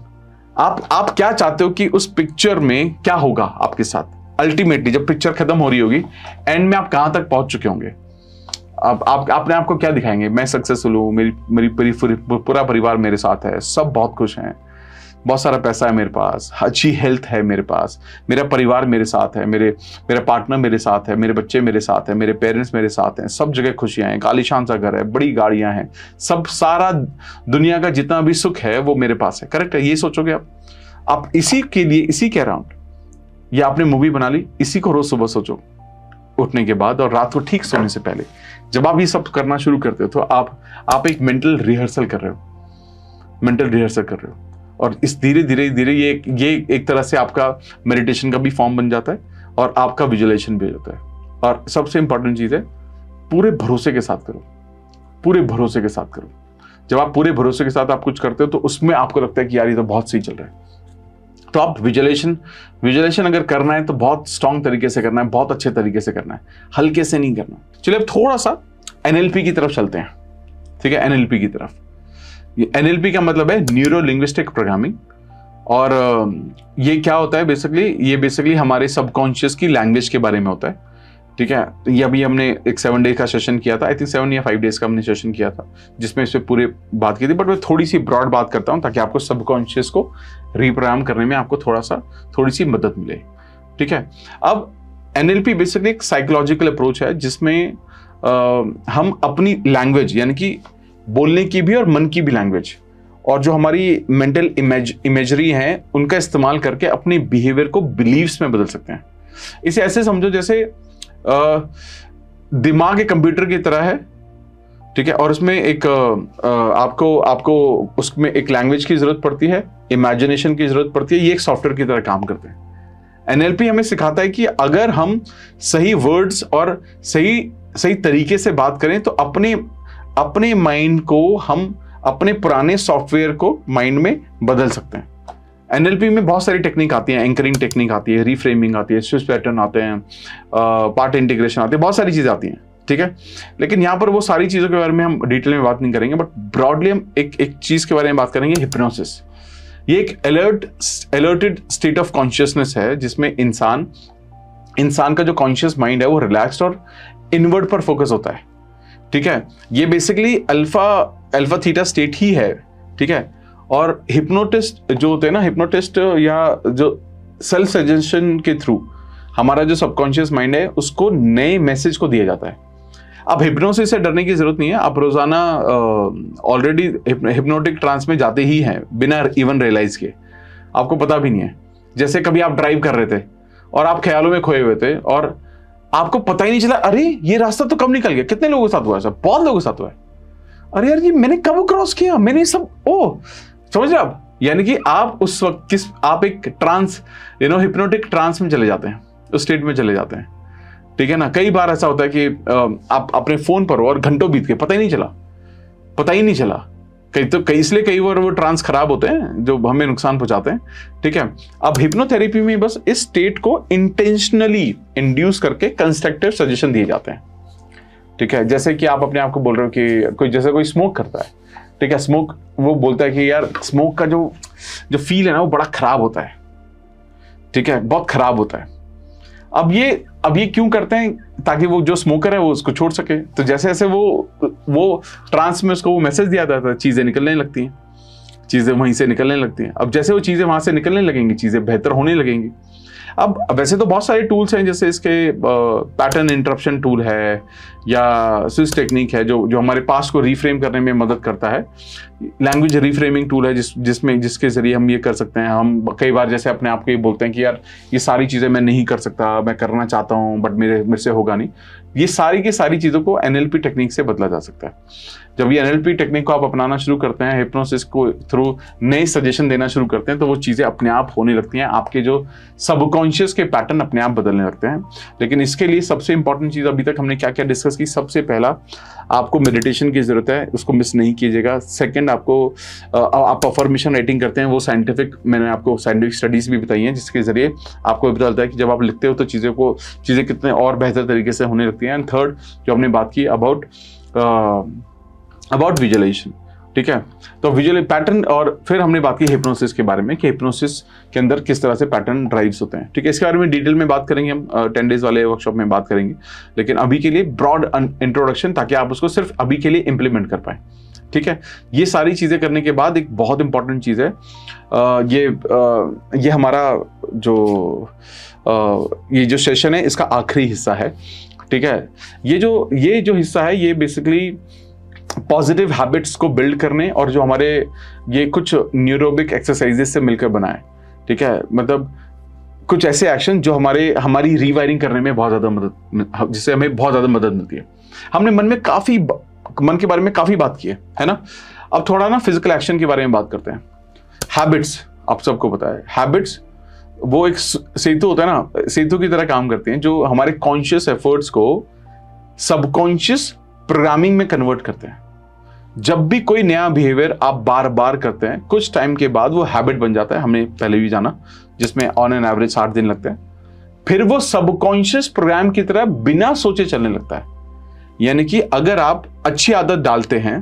आप क्या चाहते हो कि उस पिक्चर में क्या होगा आपके साथ अल्टीमेटली जब पिक्चर खत्म हो रही होगी, एंड में आप कहां तक पहुंच चुके होंगे। आप अपने आप को क्या दिखाएंगे? मैं सक्सेसफुल हूं, मेरी पूरा परिवार मेरे साथ है, सब बहुत खुश हैं, बहुत सारा पैसा है मेरे पास, अच्छी हेल्थ है मेरे पास, मेरा परिवार मेरे साथ है, मेरा पार्टनर मेरे साथ है, मेरे बच्चे मेरे साथ हैं, मेरे पेरेंट्स मेरे साथ हैं, सब जगह खुशियां हैं, आलीशान सा घर है, बड़ी गाड़ियां हैं, सब सारा दुनिया का जितना भी सुख है वो मेरे पास है। करेक्ट है? ये सोचोगे आप इसी के लिए, इसी के अराउंड या आपने मूवी बना ली, इसी को रोज सुबह सोचो उठने के बाद और रात को ठीक सोने से पहले। जब आप ये सब करना शुरू करते हो तो आप एक मेंटल रिहर्सल कर रहे हो, और इस धीरे धीरे ये एक तरह से आपका मेडिटेशन का भी फॉर्म बन जाता है और आपका विजुअलाइजेशन भी हो जाता है। और सबसे इंपॉर्टेंट चीज है, पूरे भरोसे के साथ करो, पूरे भरोसे के साथ करो। जब आप पूरे भरोसे के साथ आप कुछ करते हो तो उसमें आपको लगता है कि यार ये तो बहुत सही चल रहा है। तो आप विजुअलाइजेशन अगर करना है तो बहुत स्ट्रांग तरीके से करना है, बहुत अच्छे तरीके से करना है, हल्के से नहीं करना। चलिए अब थोड़ा सा एनएलपी की तरफ चलते हैं। ठीक है, एनएलपी की तरफ। ये एनएलपी का मतलब है न्यूरो लिंग्विस्टिक प्रोग्रामिंग। और ये क्या होता है बेसिकली हमारे सबकॉन्शियस की लैंग्वेज के बारे में होता है। ठीक है, तो ये अभी हमने एक 7 डेज का सेशन किया था, आई थिंक 7 या 5 डेज का हमने सेशन किया था, जिसमें इस पे पूरे बात की थी। बट मैं थोड़ी सी ब्रॉड बात करता हूं ताकि आपको सबकॉन्शियस को रिप्रोग्राम करने में आपको थोड़ी सी मदद मिले। ठीक है, अब एनएलपी बेसिकली एक साइकोलॉजिकल अप्रोच है जिसमें हम अपनी लैंग्वेज, यानी कि बोलने की भी और मन की भी लैंग्वेज, और जो हमारी मेंटल इमेजरी है उनका इस्तेमाल करके अपने बिहेवियर को बिलीव्स में बदल सकते हैं। इसे ऐसे समझो जैसे दिमाग एक कंप्यूटर की तरह है, ठीक है, और उसमें एक आपको उसमें एक लैंग्वेज की जरूरत पड़ती है, इमेजिनेशन की जरूरत पड़ती है, ये एक सॉफ्टवेयर की तरह काम करते हैं। एनएलपी हमें सिखाता है कि अगर हम सही वर्ड्स और सही तरीके से बात करें तो अपने माइंड को हम अपने पुराने सॉफ्टवेयर को माइंड में बदल सकते हैं। एनएलपी में बहुत सारी टेक्निक आती है, एंकरिंग टेक्निक आती है, रीफ्रेमिंग आती है, स्विच पैटर्न आते हैं, पार्ट इंटीग्रेशन आती है, बहुत सारी चीजें आती हैं, ठीक है। लेकिन यहाँ पर वो सारी चीजों के बारे में हम डिटेल में बात नहीं करेंगे, बट ब्रॉडली हम एक चीज के बारे में बात करेंगे, हिप्नोसिस। ये एक अलर्टेड स्टेट ऑफ कॉन्शियसनेस है जिसमें इंसान का जो कॉन्शियस माइंड है वो रिलैक्स्ड और इनवर्ड पर फोकस होता है, ठीक है। ये बेसिकली अल्फा थीटा स्टेट ही है, ठीक है। और हिप्नोटिस्ट जो होते हैं ना, हिप्नोटिस्ट या जो सेल्फ सजेशन के थ्रू हमारा जो सबकॉन्शियस माइंड है उसको नए मैसेज को दिया जाता है। अब हिप्नोसिस से डरने की जरूरत नहीं है, आप रोजाना ऑलरेडी हिप्नोटिक ट्रांस में जाते ही हैं बिना इवन रियलाइज के, आपको पता भी नहीं है। जैसे कभी आप ड्राइव कर रहे थे और आप ख्यालों में खोए हुए थे और आपको पता ही नहीं चला, अरे ये रास्ता तो कब निकल गया। कितने लोगों के साथ हुआ है? सब बहुत लोगों के साथ हुआ है। अरे यार ये मैंने कब क्रॉस किया, मैंने सब समझ रहे आप, यानी कि आप उस वक्त आप एक ट्रांस हिप्नोटिक ट्रांस में चले जाते हैं, उस स्टेट में चले जाते हैं, ठीक है ना। कई बार ऐसा होता है कि आप अपने फोन पर हो और घंटों बीत गए, पता ही नहीं चला। इसलिए कई बार वो ट्रांस खराब होते हैं जो हमें नुकसान पहुंचाते हैं, ठीक है। अब हिप्नोथेरेपी में बस इस स्टेट को इंटेंशनली इंड्यूस करके कंस्ट्रक्टिव सजेशन दिए जाते हैं, ठीक है। जैसे कि आप अपने आप को बोल रहे हो कि कोई स्मोक करता है, ठीक है, स्मोक वो बोलता है कि यार स्मोक का जो फील है ना वो बड़ा खराब होता है, ठीक है, बहुत खराब होता है। अब ये क्यों करते हैं? ताकि वो जो स्मोकर है वो उसको छोड़ सके। तो जैसे जैसे वो ट्रांस में उसको वो मैसेज दिया जाता है, चीजें निकलने लगती हैं, चीजें वहीं से निकलने लगती हैं। अब जैसे वो चीजें वहां से निकलने लगेंगी, चीजें बेहतर होने लगेंगी। अब वैसे तो बहुत सारे टूल्स हैं, जैसे इसके पैटर्न इंटरप्शन टूल है या स्विच टेक्निक है जो हमारे पास्ट को रीफ्रेम करने में मदद करता है। लैंग्वेज रीफ्रेमिंग टूल है जिसके जरिए हम ये कर सकते हैं। हम कई बार जैसे अपने आप को ये बोलते हैं कि यार ये सारी चीज़ें मैं नहीं कर सकता, मैं करना चाहता हूँ बट मेरे से होगा नहीं। ये सारी की सारी चीज़ों को एनएलपी टेक्निक से बदला जा सकता है। जब ये एनएलपी टेक्निक को आप अपनाना शुरू करते हैं, हिप्नोसिस को थ्रू नए सजेशन देना शुरू करते हैं, तो वो चीज़ें अपने आप होने लगती हैं। आपके जो सबकॉन्शियस के पैटर्न अपने आप बदलने लगते हैं। लेकिन इसके लिए सबसे इंपॉर्टेंट चीज़ अभी तक हमने क्या क्या डिस्कस की, सबसे पहला आपको मेडिटेशन की जरूरत है, उसको मिस नहीं कीजिएगा। सेकंड आप अफर्मेशन राइटिंग करते हैं, वो मैंने आपको साइंटिफिक स्टडीज भी बताई हैं जिसके जरिए आपको पता चलता है कि जब आप लिखते हो तो चीज़ें कितने और बेहतर तरीके से होने लगती हैं। एंड थर्ड जो हमने बात की अबाउट विजुअलाइजेशन, ठीक है, तो विजुअल पैटर्न। और फिर हमने बात की हिप्नोसिस के बारे में कि हिप्नोसिस के अंदर किस तरह से पैटर्न ड्राइव्स होते हैं, ठीक है। इसके बारे में डिटेल में बात करेंगे हम 10 डेज वाले वर्कशॉप में बात करेंगे। लेकिन अभी के लिए ब्रॉड इंट्रोडक्शन, ताकि आप उसको सिर्फ अभी के लिए इंप्लीमेंट कर पाए, ठीक है। ये सारी चीज़ें करने के बाद एक बहुत इंपॉर्टेंट चीज़ है, ये हमारा ये जो सेशन है इसका आखिरी हिस्सा है, ठीक है। ये जो हिस्सा है ये बेसिकली पॉजिटिव हैबिट्स को बिल्ड करने और जो हमारे ये कुछ न्यूरोबिक एक्सरसाइजेस से मिलकर बना है, ठीक है। मतलब कुछ ऐसे एक्शन जो हमारी रीवायरिंग करने में बहुत ज़्यादा जिससे हमें बहुत ज़्यादा मदद मिलती है। हमने मन के बारे में काफ़ी बात की है ना। अब थोड़ा ना फिजिकल एक्शन के बारे में बात करते हैं। हैबिट्स, आप सबको पता है हैबिट्स वो एक सेतु होता है ना, सेतु की तरह काम करते हैं जो हमारे कॉन्शियस एफर्ट्स को सबकॉन्शियस प्रोग्रामिंग में कन्वर्ट करते हैं। जब भी कोई नया बिहेवियर आप बार बार करते हैं, कुछ टाइम के बाद वो हैबिट बन जाता है, हमने पहले भी जाना, जिसमें ऑन एन एवरेज 60 दिन लगते हैं। फिर वो सबकॉन्शियस प्रोग्राम की तरह बिना सोचे चलने लगता है। यानी कि अगर आप अच्छी आदत डालते हैं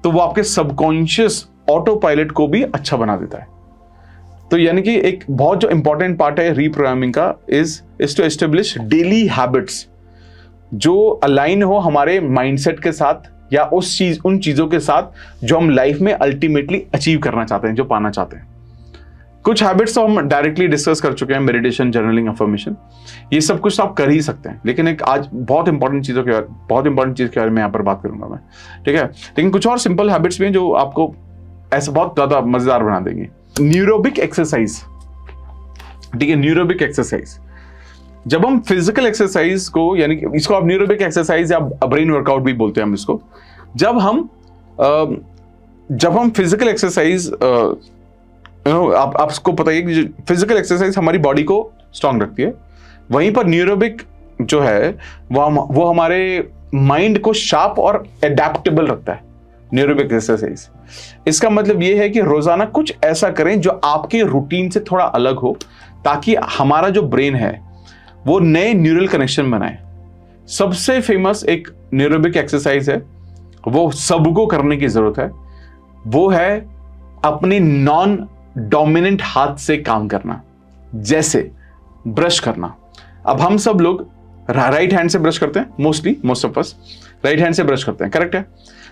तो वो आपके सबकॉन्शियस ऑटो पायलट को भी अच्छा बना देता है। तो यानी कि एक बहुत जो इंपॉर्टेंट पार्ट है रीप्रोग्रामिंग का is to establish daily habits जो अलाइन हो हमारे माइंडसेट के साथ या उन चीजों के साथ जो हम लाइफ में अल्टीमेटली अचीव करना चाहते हैं, जो पाना चाहते हैं। कुछ हैबिट्स तो हम डायरेक्टली डिस्कस कर चुके हैं, मेडिटेशन, जर्नलिंग, अफर्मेशन, ये सब कुछ तो आप कर ही सकते हैं। लेकिन एक आज बहुत इंपॉर्टेंट चीज के बारे में यहाँ पर बात करूंगा मैं, ठीक है। लेकिन कुछ और सिंपल हैबिट्स भी हैं जो आपको ऐसा बहुत ज्यादा मजेदार बना देंगे। न्यूरोबिक एक्सरसाइज, ठीक है, न्यूरोबिक एक्सरसाइज। जब हम फिजिकल एक्सरसाइज को, यानी कि इसको आप न्यूरोबिक एक्सरसाइज या ब्रेन वर्कआउट भी बोलते हैं हम इसको, जब हम फिजिकल एक्सरसाइज, आपको पता है कि फिजिकल एक्सरसाइज हमारी बॉडी को स्ट्रांग रखती है, वहीं पर न्यूरोबिक जो है वो हमारे माइंड को शार्प और एडेप्टेबल रखता है। न्यूरोबिक एक्सरसाइज, इसका मतलब ये है कि रोजाना कुछ ऐसा करें जो आपके रूटीन से थोड़ा अलग हो, ताकि हमारा जो ब्रेन है वो नए न्यूरल कनेक्शन बनाए। सबसे फेमस एक न्यूरोबिक एक्सरसाइज है, वो सबको करने की जरूरत है, वो है अपने नॉन डोमिनेंट हाथ से काम करना, जैसे ब्रश करना। अब हम सब लोग राइट हैंड से ब्रश करते हैं, most of us right hand से ब्रश करते हैं, करेक्ट है।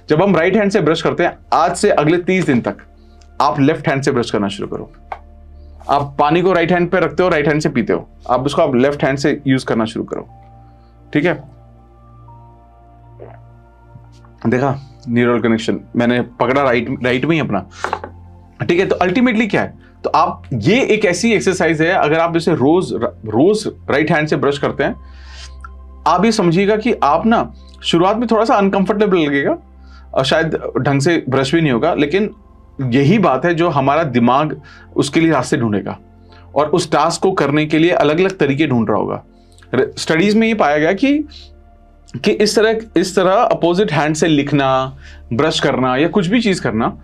जब हम राइट हैंड से ब्रश करते हैं, आज से अगले 30 दिन तक आप लेफ्ट हैंड से ब्रश करना शुरू करो। आप पानी को राइट हैंड पे रखते हो, राइट हैंड से पीते हो, आप उसको आप लेफ्ट हैंड से यूज करना शुरू करो, ठीक है। देखा न्यूरल कनेक्शन, मैंने पकड़ा राइट में ही अपना, ठीक है। तो अल्टीमेटली क्या है, तो आप ये एक ऐसी एक्सरसाइज है, अगर आप इसे रोज राइट हैंड से ब्रश करते हैं, आप ये समझिएगा कि आप ना शुरुआत में थोड़ा सा अनकंफर्टेबल लगेगा और शायद ढंग से ब्रश भी नहीं होगा, लेकिन यही बात है जो हमारा दिमाग उसके लिए रास्ते ढूंढेगा और उस टास्क को करने के लिए अलग अलग तरीके ढूंढ रहा होगा। स्टडीज में ये पाया गया कि इस तरह अपोजिट हैंड से लिखना, ब्रश करना या कुछ भी चीज करना,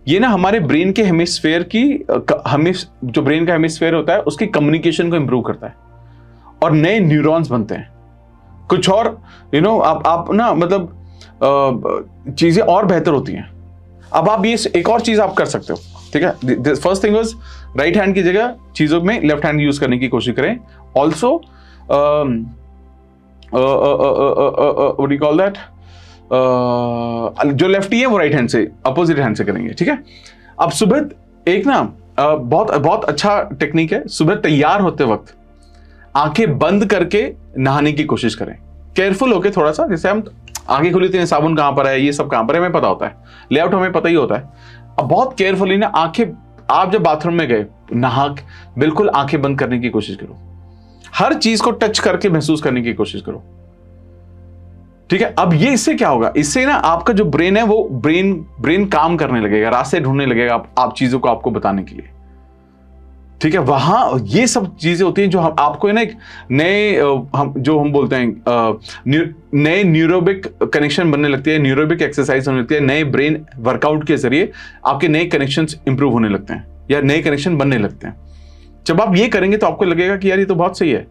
ये ना हमारे ब्रेन के हेमिस्फेयर जो ब्रेन का हेमिस्फेयर होता है उसकी कम्युनिकेशन को इंप्रूव करता है और नए न्यूरॉन्स बनते हैं। कुछ और आप ना मतलब चीजें और बेहतर होती हैं। अब आप ये एक और चीज आप कर सकते हो, ठीक है। First thing was right hand की जगह चीजों में लेफ्ट हैंड यूज करने की कोशिश करें। Also what do you call that, जो लेफ्टी है वो राइट हैंड से, अपोजिट हैंड से करेंगे, ठीक है। अब सुबह एक ना बहुत अच्छा टेक्निक है, सुबह तैयार होते वक्त आंखें बंद करके नहाने की कोशिश करें, केयरफुल होके थोड़ा सा। जैसे हम आंखें खुली थी, साबुन कहां पर है, ये सब कहां पर है, हमें पता होता है, लेआउट हमें पता ही होता है। अब बहुत केयरफुली ना आंखें, आप जब बाथरूम में गए नहा, बिल्कुल आंखें बंद करने की कोशिश करो, हर चीज को टच करके महसूस करने की कोशिश करो, ठीक है। अब ये इससे क्या होगा, इससे ना आपका जो ब्रेन है वो ब्रेन काम करने लगेगा, रास्ते ढूंढने लगेगा आप चीजों को आपको बताने के लिए, ठीक है। वहां ये सब चीजें होती हैं जो आपको ना एक नए हम बोलते हैं नए न्यूरोबिक कनेक्शन बनने लगती है, न्यूरोबिक एक्सरसाइज होने लगती है, नए ब्रेन वर्कआउट के जरिए आपके नए कनेक्शंस इंप्रूव होने लगते हैं या नए कनेक्शन बनने लगते हैं। जब आप ये करेंगे तो आपको लगेगा कि यार ये तो बहुत सही है।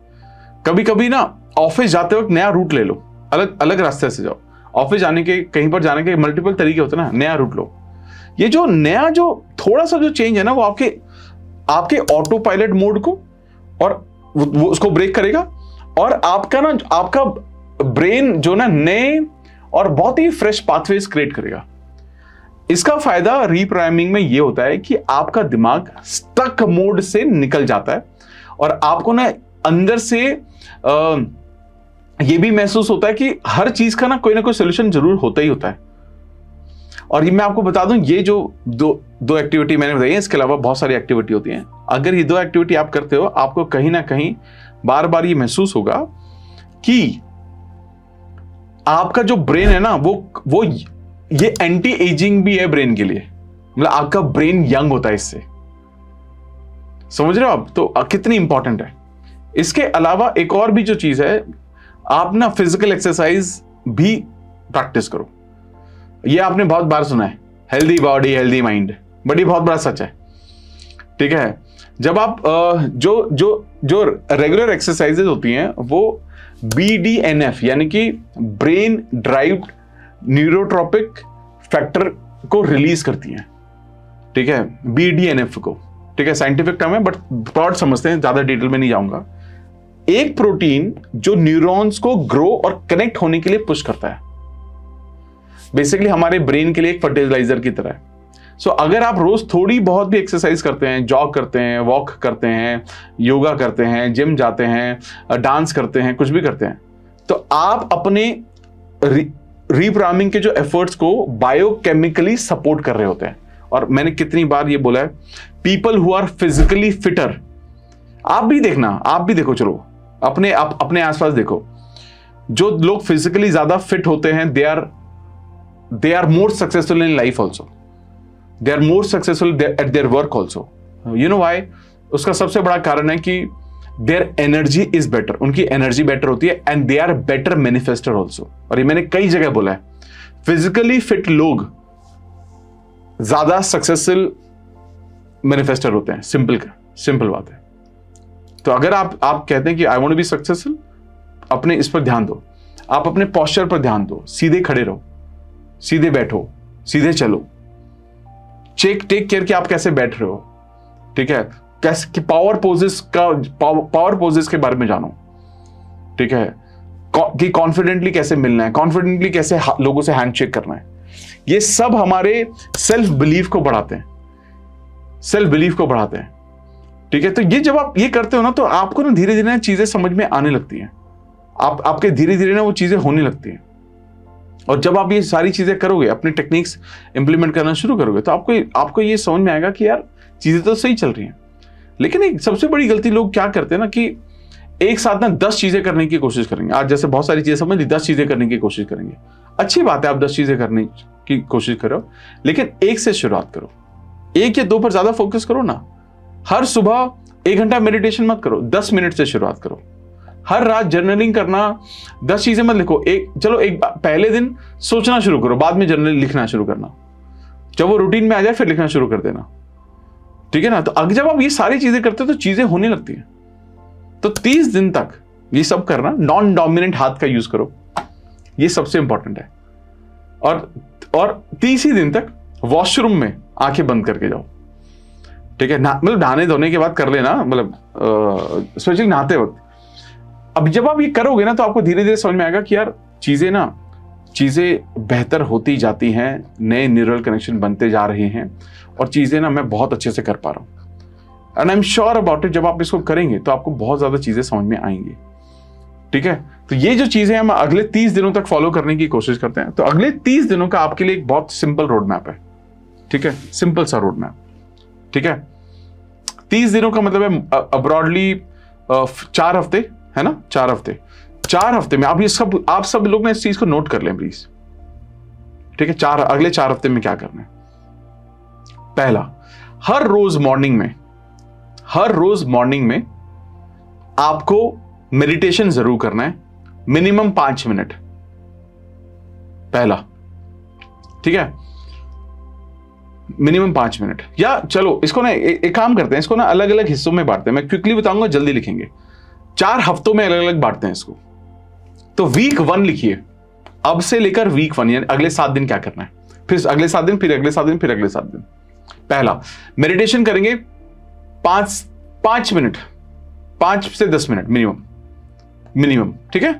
कभी कभी ना ऑफिस जाते वक्त नया रूट ले लो, अलग रास्ते से जाओ। ऑफिस जाने के, कहीं पर जाने के मल्टीपल तरीके होते हैं ना, नया रूट लो। ये जो नया जो थोड़ा सा जो चेंज है ना, वो आपके ऑटो पायलट मोड को और वो उसको ब्रेक करेगा और आपका ब्रेन जो ना नए और बहुत ही फ्रेश पाथवेज क्रिएट करेगा। इसका फायदा रीप्रोग्रामिंग में ये होता है कि आपका दिमाग स्टक मोड से निकल जाता है और आपको ना अंदर से ये भी महसूस होता है कि हर चीज का ना कोई सोल्यूशन जरूर होता ही होता है। और ये मैं आपको बता दूं, ये जो दो एक्टिविटी मैंने बताई है, इसके अलावा बहुत सारी एक्टिविटी होती हैं। अगर ये 2 एक्टिविटी आप करते हो, आपको कहीं ना कहीं बार बार ये महसूस होगा कि आपका जो ब्रेन है ना वो ये एंटी एजिंग भी है ब्रेन के लिए, मतलब आपका ब्रेन यंग होता है इससे। समझ रहे हो आप, तो कितनी इंपॉर्टेंट है। इसके अलावा एक और भी जो चीज है, आप ना फिजिकल एक्सरसाइज भी प्रैक्टिस करो। ये आपने बहुत बार सुना है, healthy body healthy mind, but ये बहुत बड़ा सच है, ठीक है। जब आप जो रेगुलर एक्सरसाइजेज होती हैं वो BDNF यानी कि ब्रेन ड्राइव्ड न्यूरोट्रोपिक फैक्टर को रिलीज करती हैं, ठीक है, BDNF को, ठीक है, साइंटिफिक टर्म है बट ब्रॉड समझते हैं, ज्यादा डिटेल में नहीं जाऊंगा। एक प्रोटीन जो न्यूरॉन्स को ग्रो और कनेक्ट होने के लिए पुश करता है, बेसिकली हमारे ब्रेन के लिए एक फर्टिलाइजर की तरह है। सो अगर आप रोज थोड़ी बहुत भी एक्सरसाइज करते हैं, जॉग करते हैं, वॉक करते हैं, योगा करते हैं, जिम जाते हैं, डांस करते हैं, कुछ भी करते हैं, तो आप अपने रीप्रोग्रामिंग के जो एफर्ट्स को बायोकेमिकली सपोर्ट कर रहे होते हैं। और मैंने कितनी बार ये बोला है, people who are physically fitter, आप भी देखो, चलो अपने आसपास देखो, जो लोग फिजिकली ज्यादा फिट होते हैं, they are they are more successful in life also. They are more successful at their work also. You know why? उसका सबसे बड़ा कारण है कि their energy is better. उनकी energy better होती है and they are better manifester also. और ये मैंने कई जगह बोला है, physically fit लोग ज्यादा सक्सेसफुल मैनिफेस्टर होते हैं. सिंपल बात है. तो अगर आप कहते हैं कि I want to be successful, अपने इस पर ध्यान दो. आप अपने पोस्चर पर ध्यान दो. सीधे खड़े रहो, सीधे बैठो, सीधे चलो. टेक केयर कि आप कैसे बैठ रहे हो. ठीक है, कैसे कि पावर पोजेस के बारे में जानो. ठीक है, कि कॉन्फिडेंटली कैसे मिलना है, कॉन्फिडेंटली कैसे लोगों से हैंडशेक करना है. ये सब हमारे सेल्फ बिलीफ को बढ़ाते हैं. ठीक है, तो ये जब आप ये करते हो ना, तो आपको ना धीरे धीरे चीजें समझ में आने लगती हैं. आपके धीरे धीरे ना वो चीजें होने लगती हैं. और जब आप ये सारी चीजें करोगे, अपनी टेक्निक्स इंप्लीमेंट करना शुरू करोगे, तो आपको ये समझ में आएगा कि यार चीजें तो सही चल रही हैं. लेकिन एक सबसे बड़ी गलती लोग क्या करते हैं ना, कि एक साथ ना 10 चीजें करने की कोशिश करेंगे. आज जैसे बहुत सारी चीजें समझ ली, 10 चीजें करने की कोशिश करेंगे. अच्छी बात है, आप 10 चीजें करने की कोशिश करो, लेकिन एक से शुरुआत करो. 1 या 2 पर ज्यादा फोकस करो ना. हर सुबह 1 घंटा मेडिटेशन मत करो, 10 मिनट से शुरुआत करो. हर रात जर्नलिंग करना, 10 चीजें मत लिखो. एक पहले दिन सोचना शुरू करो, बाद में जर्नल लिखना शुरू करना. जब वो रूटीन में आ जाए फिर लिखना शुरू कर देना. ठीक है ना. तो अगर जब आप ये सारी चीजें करते हो तो चीजें होने लगती हैं. तो 30 दिन तक ये सब करना. नॉन डोमिनेंट हाथ का यूज करो, ये सबसे इंपॉर्टेंट है. और 30 ही दिन तक वॉशरूम में आंखें बंद करके जाओ. ठीक है, मतलब नहाने धोने के बाद कर लेना, मतलब स्पेशली नहाते वक्त. अब जब आप ये करोगे ना, तो आपको धीरे धीरे समझ में आएगा कि यार चीजें बेहतर होती जाती हैं, नए न्यूरल कनेक्शन बनते जा रहे हैं, और चीजें ना मैं बहुत अच्छे से कर पा रहा हूं. And I am sure about it. जब आप इसको करेंगे तो आपको बहुत ज्यादा चीजें समझ में आएंगी. ठीक है, तो ये जो चीजें हम अगले 30 दिनों तक फॉलो करने की कोशिश करते हैं. तो अगले 30 दिनों का आपके लिए एक बहुत सिंपल रोड मैप है. ठीक है, सिंपल सा रोड मैप. ठीक है, 30 दिनों का मतलब है ब्रॉडली 4 हफ्ते, है ना. 4 हफ्ते में आप सब लोग ना इस चीज को नोट कर लें प्लीज. ठीक है, अगले 4 हफ्ते में क्या करना है. पहला, हर रोज मॉर्निंग में आपको मेडिटेशन जरूर करना है, मिनिमम 5 मिनट. पहला, ठीक है, मिनिमम 5 मिनट. या चलो इसको ना एक काम करते हैं, इसको ना अलग अलग हिस्सों में बांटते हैं. मैं क्विकली बताऊंगा, जल्दी लिखेंगे. 4 हफ्तों में अलग अलग बांटते हैं इसको. तो वीक 1 लिखिए, अब से लेकर वीक 1, यानी अगले 7 दिन क्या करना है. फिर अगले 7 दिन, फिर अगले 7 दिन, फिर अगले 7 दिन. पहला, मेडिटेशन करेंगे 5 मिनट, 5 से 10 मिनट मिनिमम. ठीक है,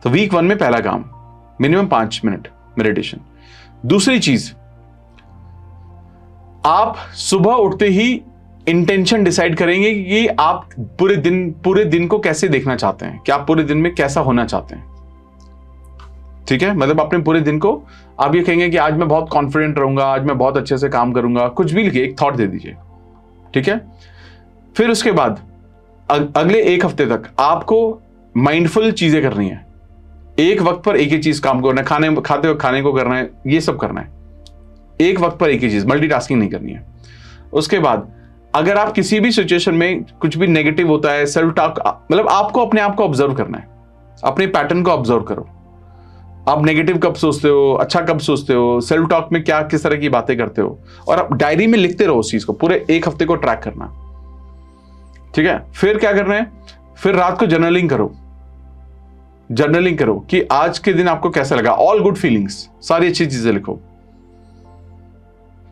तो वीक 1 में पहला काम, मिनिमम 5 मिनट मेडिटेशन. दूसरी चीज, आप सुबह उठते ही इंटेंशन डिसाइड करेंगे कि आप पूरे दिन को कैसे देखना चाहते हैं, कि आप पूरे दिन में कैसा होना चाहते हैं. ठीक है, मतलब अपने पूरे दिन को आप ये कहेंगे कि आज मैं बहुत कॉन्फिडेंट रहूंगा, आज मैं बहुत अच्छे से काम करूंगा. कुछ भी लिखिए, एक थॉट दे दीजिए. ठीक है, फिर उसके बाद अगले 1 हफ्ते तक आपको माइंडफुल चीजें करनी है. एक वक्त पर एक ही चीज काम करना है. खाते वक्त खाने को करना है, ये सब करना है. एक वक्त पर एक ही चीज, मल्टीटास्किंग नहीं करनी है. उसके बाद अगर आप किसी भी सिचुएशन में कुछ भी नेगेटिव होता है, सेल्फ टॉक, मतलब आपको अपने आप को ऑब्जर्व करना है. अपने पैटर्न को ऑब्जर्व करो. आप नेगेटिव कब सोचते हो, अच्छा कब सोचते हो, सेल्फ टॉक में किस तरह की बातें करते हो, और आप डायरी में लिखते रहो उस चीज को. पूरे 1 हफ्ते को ट्रैक करना. ठीक है, फिर क्या करना है, फिर रात को जर्नलिंग करो कि आज के दिन आपको कैसा लगा. ऑल गुड फीलिंग्स, सारी अच्छी चीजें लिखो.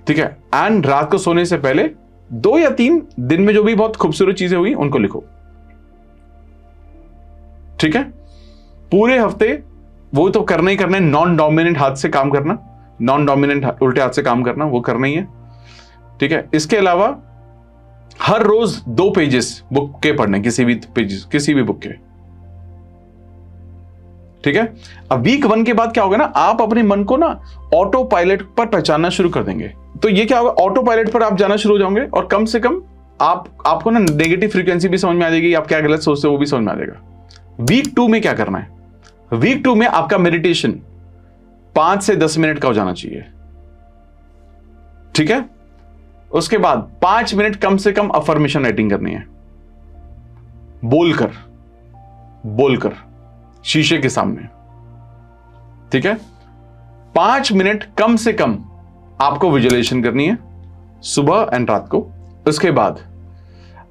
ठीक है, एंड रात को सोने से पहले 2 या 3 दिन में जो भी बहुत खूबसूरत चीजें हुई उनको लिखो. ठीक है, पूरे हफ्ते वो तो करना ही करना है. नॉन डोमिनेंट हाथ से काम करना, नॉन डोमिनेंट उल्टे हाथ से काम करना, वो करना ही है. ठीक है, इसके अलावा हर रोज 2 पेजेस बुक के पढ़ने, किसी भी बुक के. ठीक है, अब वीक 1 के बाद क्या होगा ना, आप अपने मन को ना ऑटो पायलट पर पहचानना शुरू कर देंगे. तो ये क्या होगा, ऑटो पायलट पर आप जाना शुरू हो जाओगे, और कम से कम आपको ना नेगेटिव फ्रीक्वेंसी भी समझ में आ जाएगी, आप क्या गलत सोचते हो वो भी समझ में आ जाएगा. वीक 2 में क्या करना है, वीक 2 में आपका मेडिटेशन 5 से 10 मिनट का हो जाना चाहिए। ठीक है, उसके बाद 5 मिनट कम से कम अफर्मेशन राइटिंग करनी है, बोलकर शीशे के सामने। ठीक है, 5 मिनट कम से कम आपको विजुअलाइजेशन करनी है सुबह एंड रात को। उसके बाद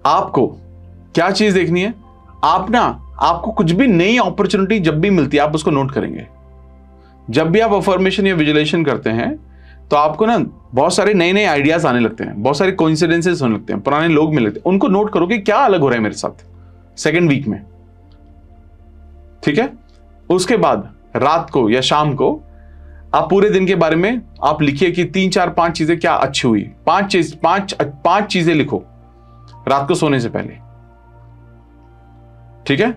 आपको क्या चीज देखनी है, आपको कुछ भी नई अपॉर्चुनिटी जब भी मिलती है आप उसको नोट करेंगे। जब भी आप अफर्मेशन या विजुअलाइजेशन करते हैं तो आपको ना बहुत सारे नए नए आइडियाज आने लगते हैं, बहुत सारे कोइंसिडेंसेस होने लगते हैं, पुराने लोग मिल लगते हैं, उनको नोट करो कि क्या अलग हो रहा है मेरे साथ सेकेंड वीक में। ठीक है, उसके बाद रात को या शाम को आप पूरे दिन के बारे में आप लिखिए कि 3 4 5 चीजें क्या अच्छी हुई, 5 चीजें लिखो रात को सोने से पहले। ठीक है,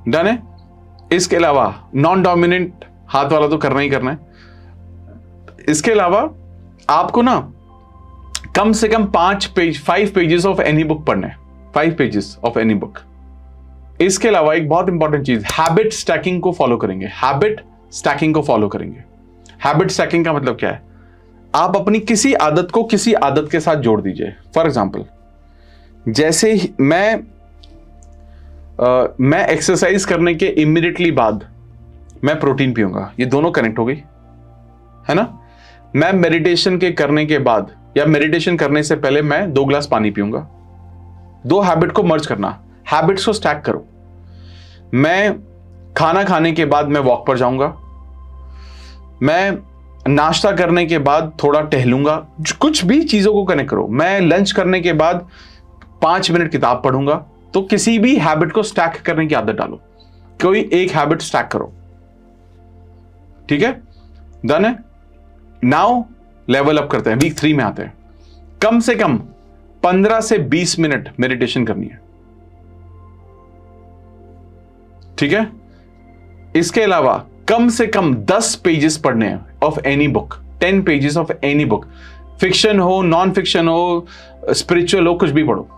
डन है। इसके अलावा नॉन डोमिनेंट हाथ वाला तो करना ही करना है। इसके अलावा आपको ना कम से कम 5 पेजेस ऑफ एनी बुक पढ़ना है, 5 पेजेस ऑफ एनी बुक। इसके अलावा एक बहुत इंपॉर्टेंट चीज, हैबिट स्टैकिंग को फॉलो करेंगे। हैबिट स्टैकिंग का मतलब क्या है, आप अपनी किसी आदत को किसी आदत के साथ जोड़ दीजिए। फॉर एग्जाम्पल, जैसे ही मैं एक्सरसाइज करने के इमीडिएटली बाद मैं प्रोटीन पीऊंगा, ये दोनों कनेक्ट हो गई है ना। मैं मेडिटेशन के करने के बाद या मेडिटेशन करने से पहले मैं 2 ग्लास पानी पीऊंगा। 2 हैबिट को मर्ज करना, हैबिट्स को स्टैक करो। मैं खाना खाने के बाद मैं वॉक पर जाऊंगा, मैं नाश्ता करने के बाद थोड़ा टहलूंगा, कुछ भी चीजों को कनेक्ट करो। मैं लंच करने के बाद 5 मिनट किताब पढ़ूंगा। तो किसी भी हैबिट को स्टैक करने की आदत डालो, कोई एक हैबिट स्टैक करो। ठीक है, डन है। नाउ लेवल अप करते हैं, वीक 3 में आते हैं। कम से कम 15 से 20 मिनट मेडिटेशन करनी है। ठीक है, इसके अलावा कम से कम 10 पेजेस पढ़ने हैं of any book, 10 pages of any book, fiction हो, नॉन फिक्शन हो, स्पिरिचुअल हो, कुछ भी पढ़ो।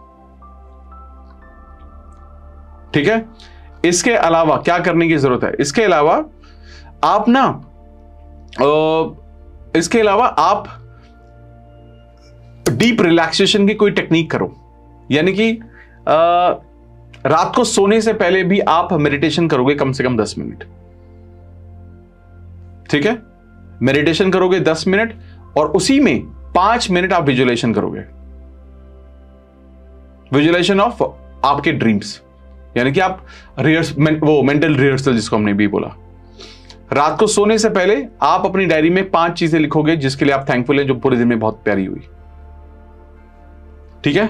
ठीक है, इसके अलावा क्या करने की जरूरत है, इसके अलावा आप डीप रिलैक्सेशन की कोई टेक्निक करो, यानी कि रात को सोने से पहले भी आप मेडिटेशन करोगे कम से कम 10 मिनट। ठीक है, मेडिटेशन करोगे 10 मिनट और उसी में 5 मिनट आप विजुअलाइजेशन करोगे, विजुअलाइजेशन ऑफ आपके ड्रीम्स, यानी कि आप मेंटल रिहर्सल जिसको हमने भी बोला। रात को सोने से पहले आप अपनी डायरी में 5 चीजें लिखोगे जिसके लिए आप थैंकफुल हैं, जो पूरे दिन में बहुत प्यारी हुई। ठीक है,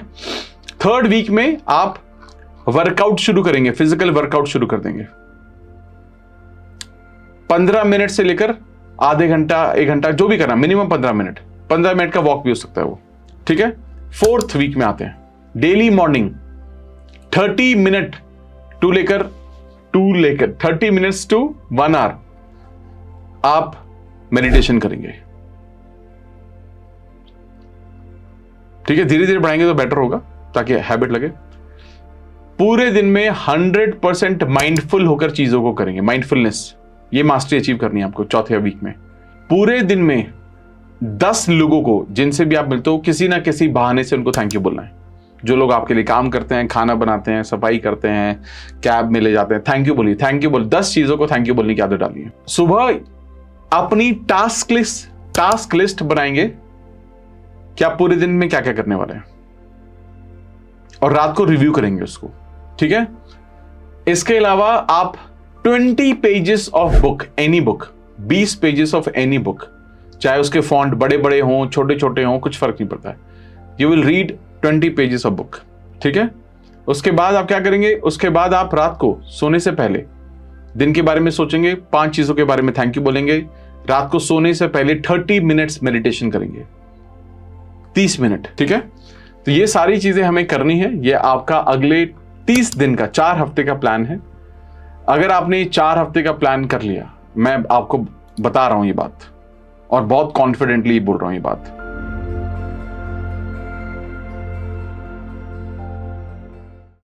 3rd वीक में आप वर्कआउट शुरू करेंगे, फिजिकल वर्कआउट शुरू कर देंगे। 15 मिनट से लेकर आधे घंटा 1 घंटा जो भी करना, मिनिमम 15 मिनट का वॉक भी हो सकता है वो। ठीक है, 4th वीक में आते हैं। डेली मॉर्निंग 30 मिनट टू लेकर 30 मिनट्स टू 1 आवर आप मेडिटेशन करेंगे। ठीक है, धीरे धीरे बढ़ाएंगे तो बेटर होगा ताकि हैबिट लगे। पूरे दिन में 100% माइंडफुल होकर चीजों को करेंगे। माइंडफुलनेस, ये मास्टरी अचीव करनी है आपको 4th वीक में। पूरे दिन में 10 लोगों को जिनसे भी आप मिलते हो, किसी ना किसी बहाने से उनको थैंक यू बोलना है। जो लोग आपके लिए काम करते हैं, खाना बनाते हैं, सफाई करते हैं, कैब में ले जाते हैं, थैंक यू बोलिए। 10 चीजों को थैंक यू बोलने की आदत डालिए। सुबह अपनी टास्क लिस्ट बनाएंगे कि आप पूरे दिन में क्या क्या करने वाले हैं, और रात को रिव्यू करेंगे उसको। ठीक है, इसके अलावा आप 20 pages of book, any book, 20 pages of any book, चाहे उसके फॉन्ट बड़े बड़े हों, छोटे छोटे हों, कुछ फर्क नहीं पड़ता है। You will read 20 pages of book. ठीक है, उसके बाद आप क्या करेंगे, उसके बाद आप रात को सोने से पहले दिन के बारे में सोचेंगे, 5 चीजों के बारे में थैंक यू बोलेंगे। रात को सोने से पहले 30 मिनट्स मेडिटेशन करेंगे, 30 मिनट। ठीक है, तो ये सारी चीजें हमें करनी है। ये आपका अगले 30 दिन का, 4 हफ्ते का प्लान है। अगर आपने 4 हफ्ते का प्लान कर लिया, मैं आपको बता रहा हूं ये बात और बहुत कॉन्फिडेंटली बोल रहा हूं ये बात,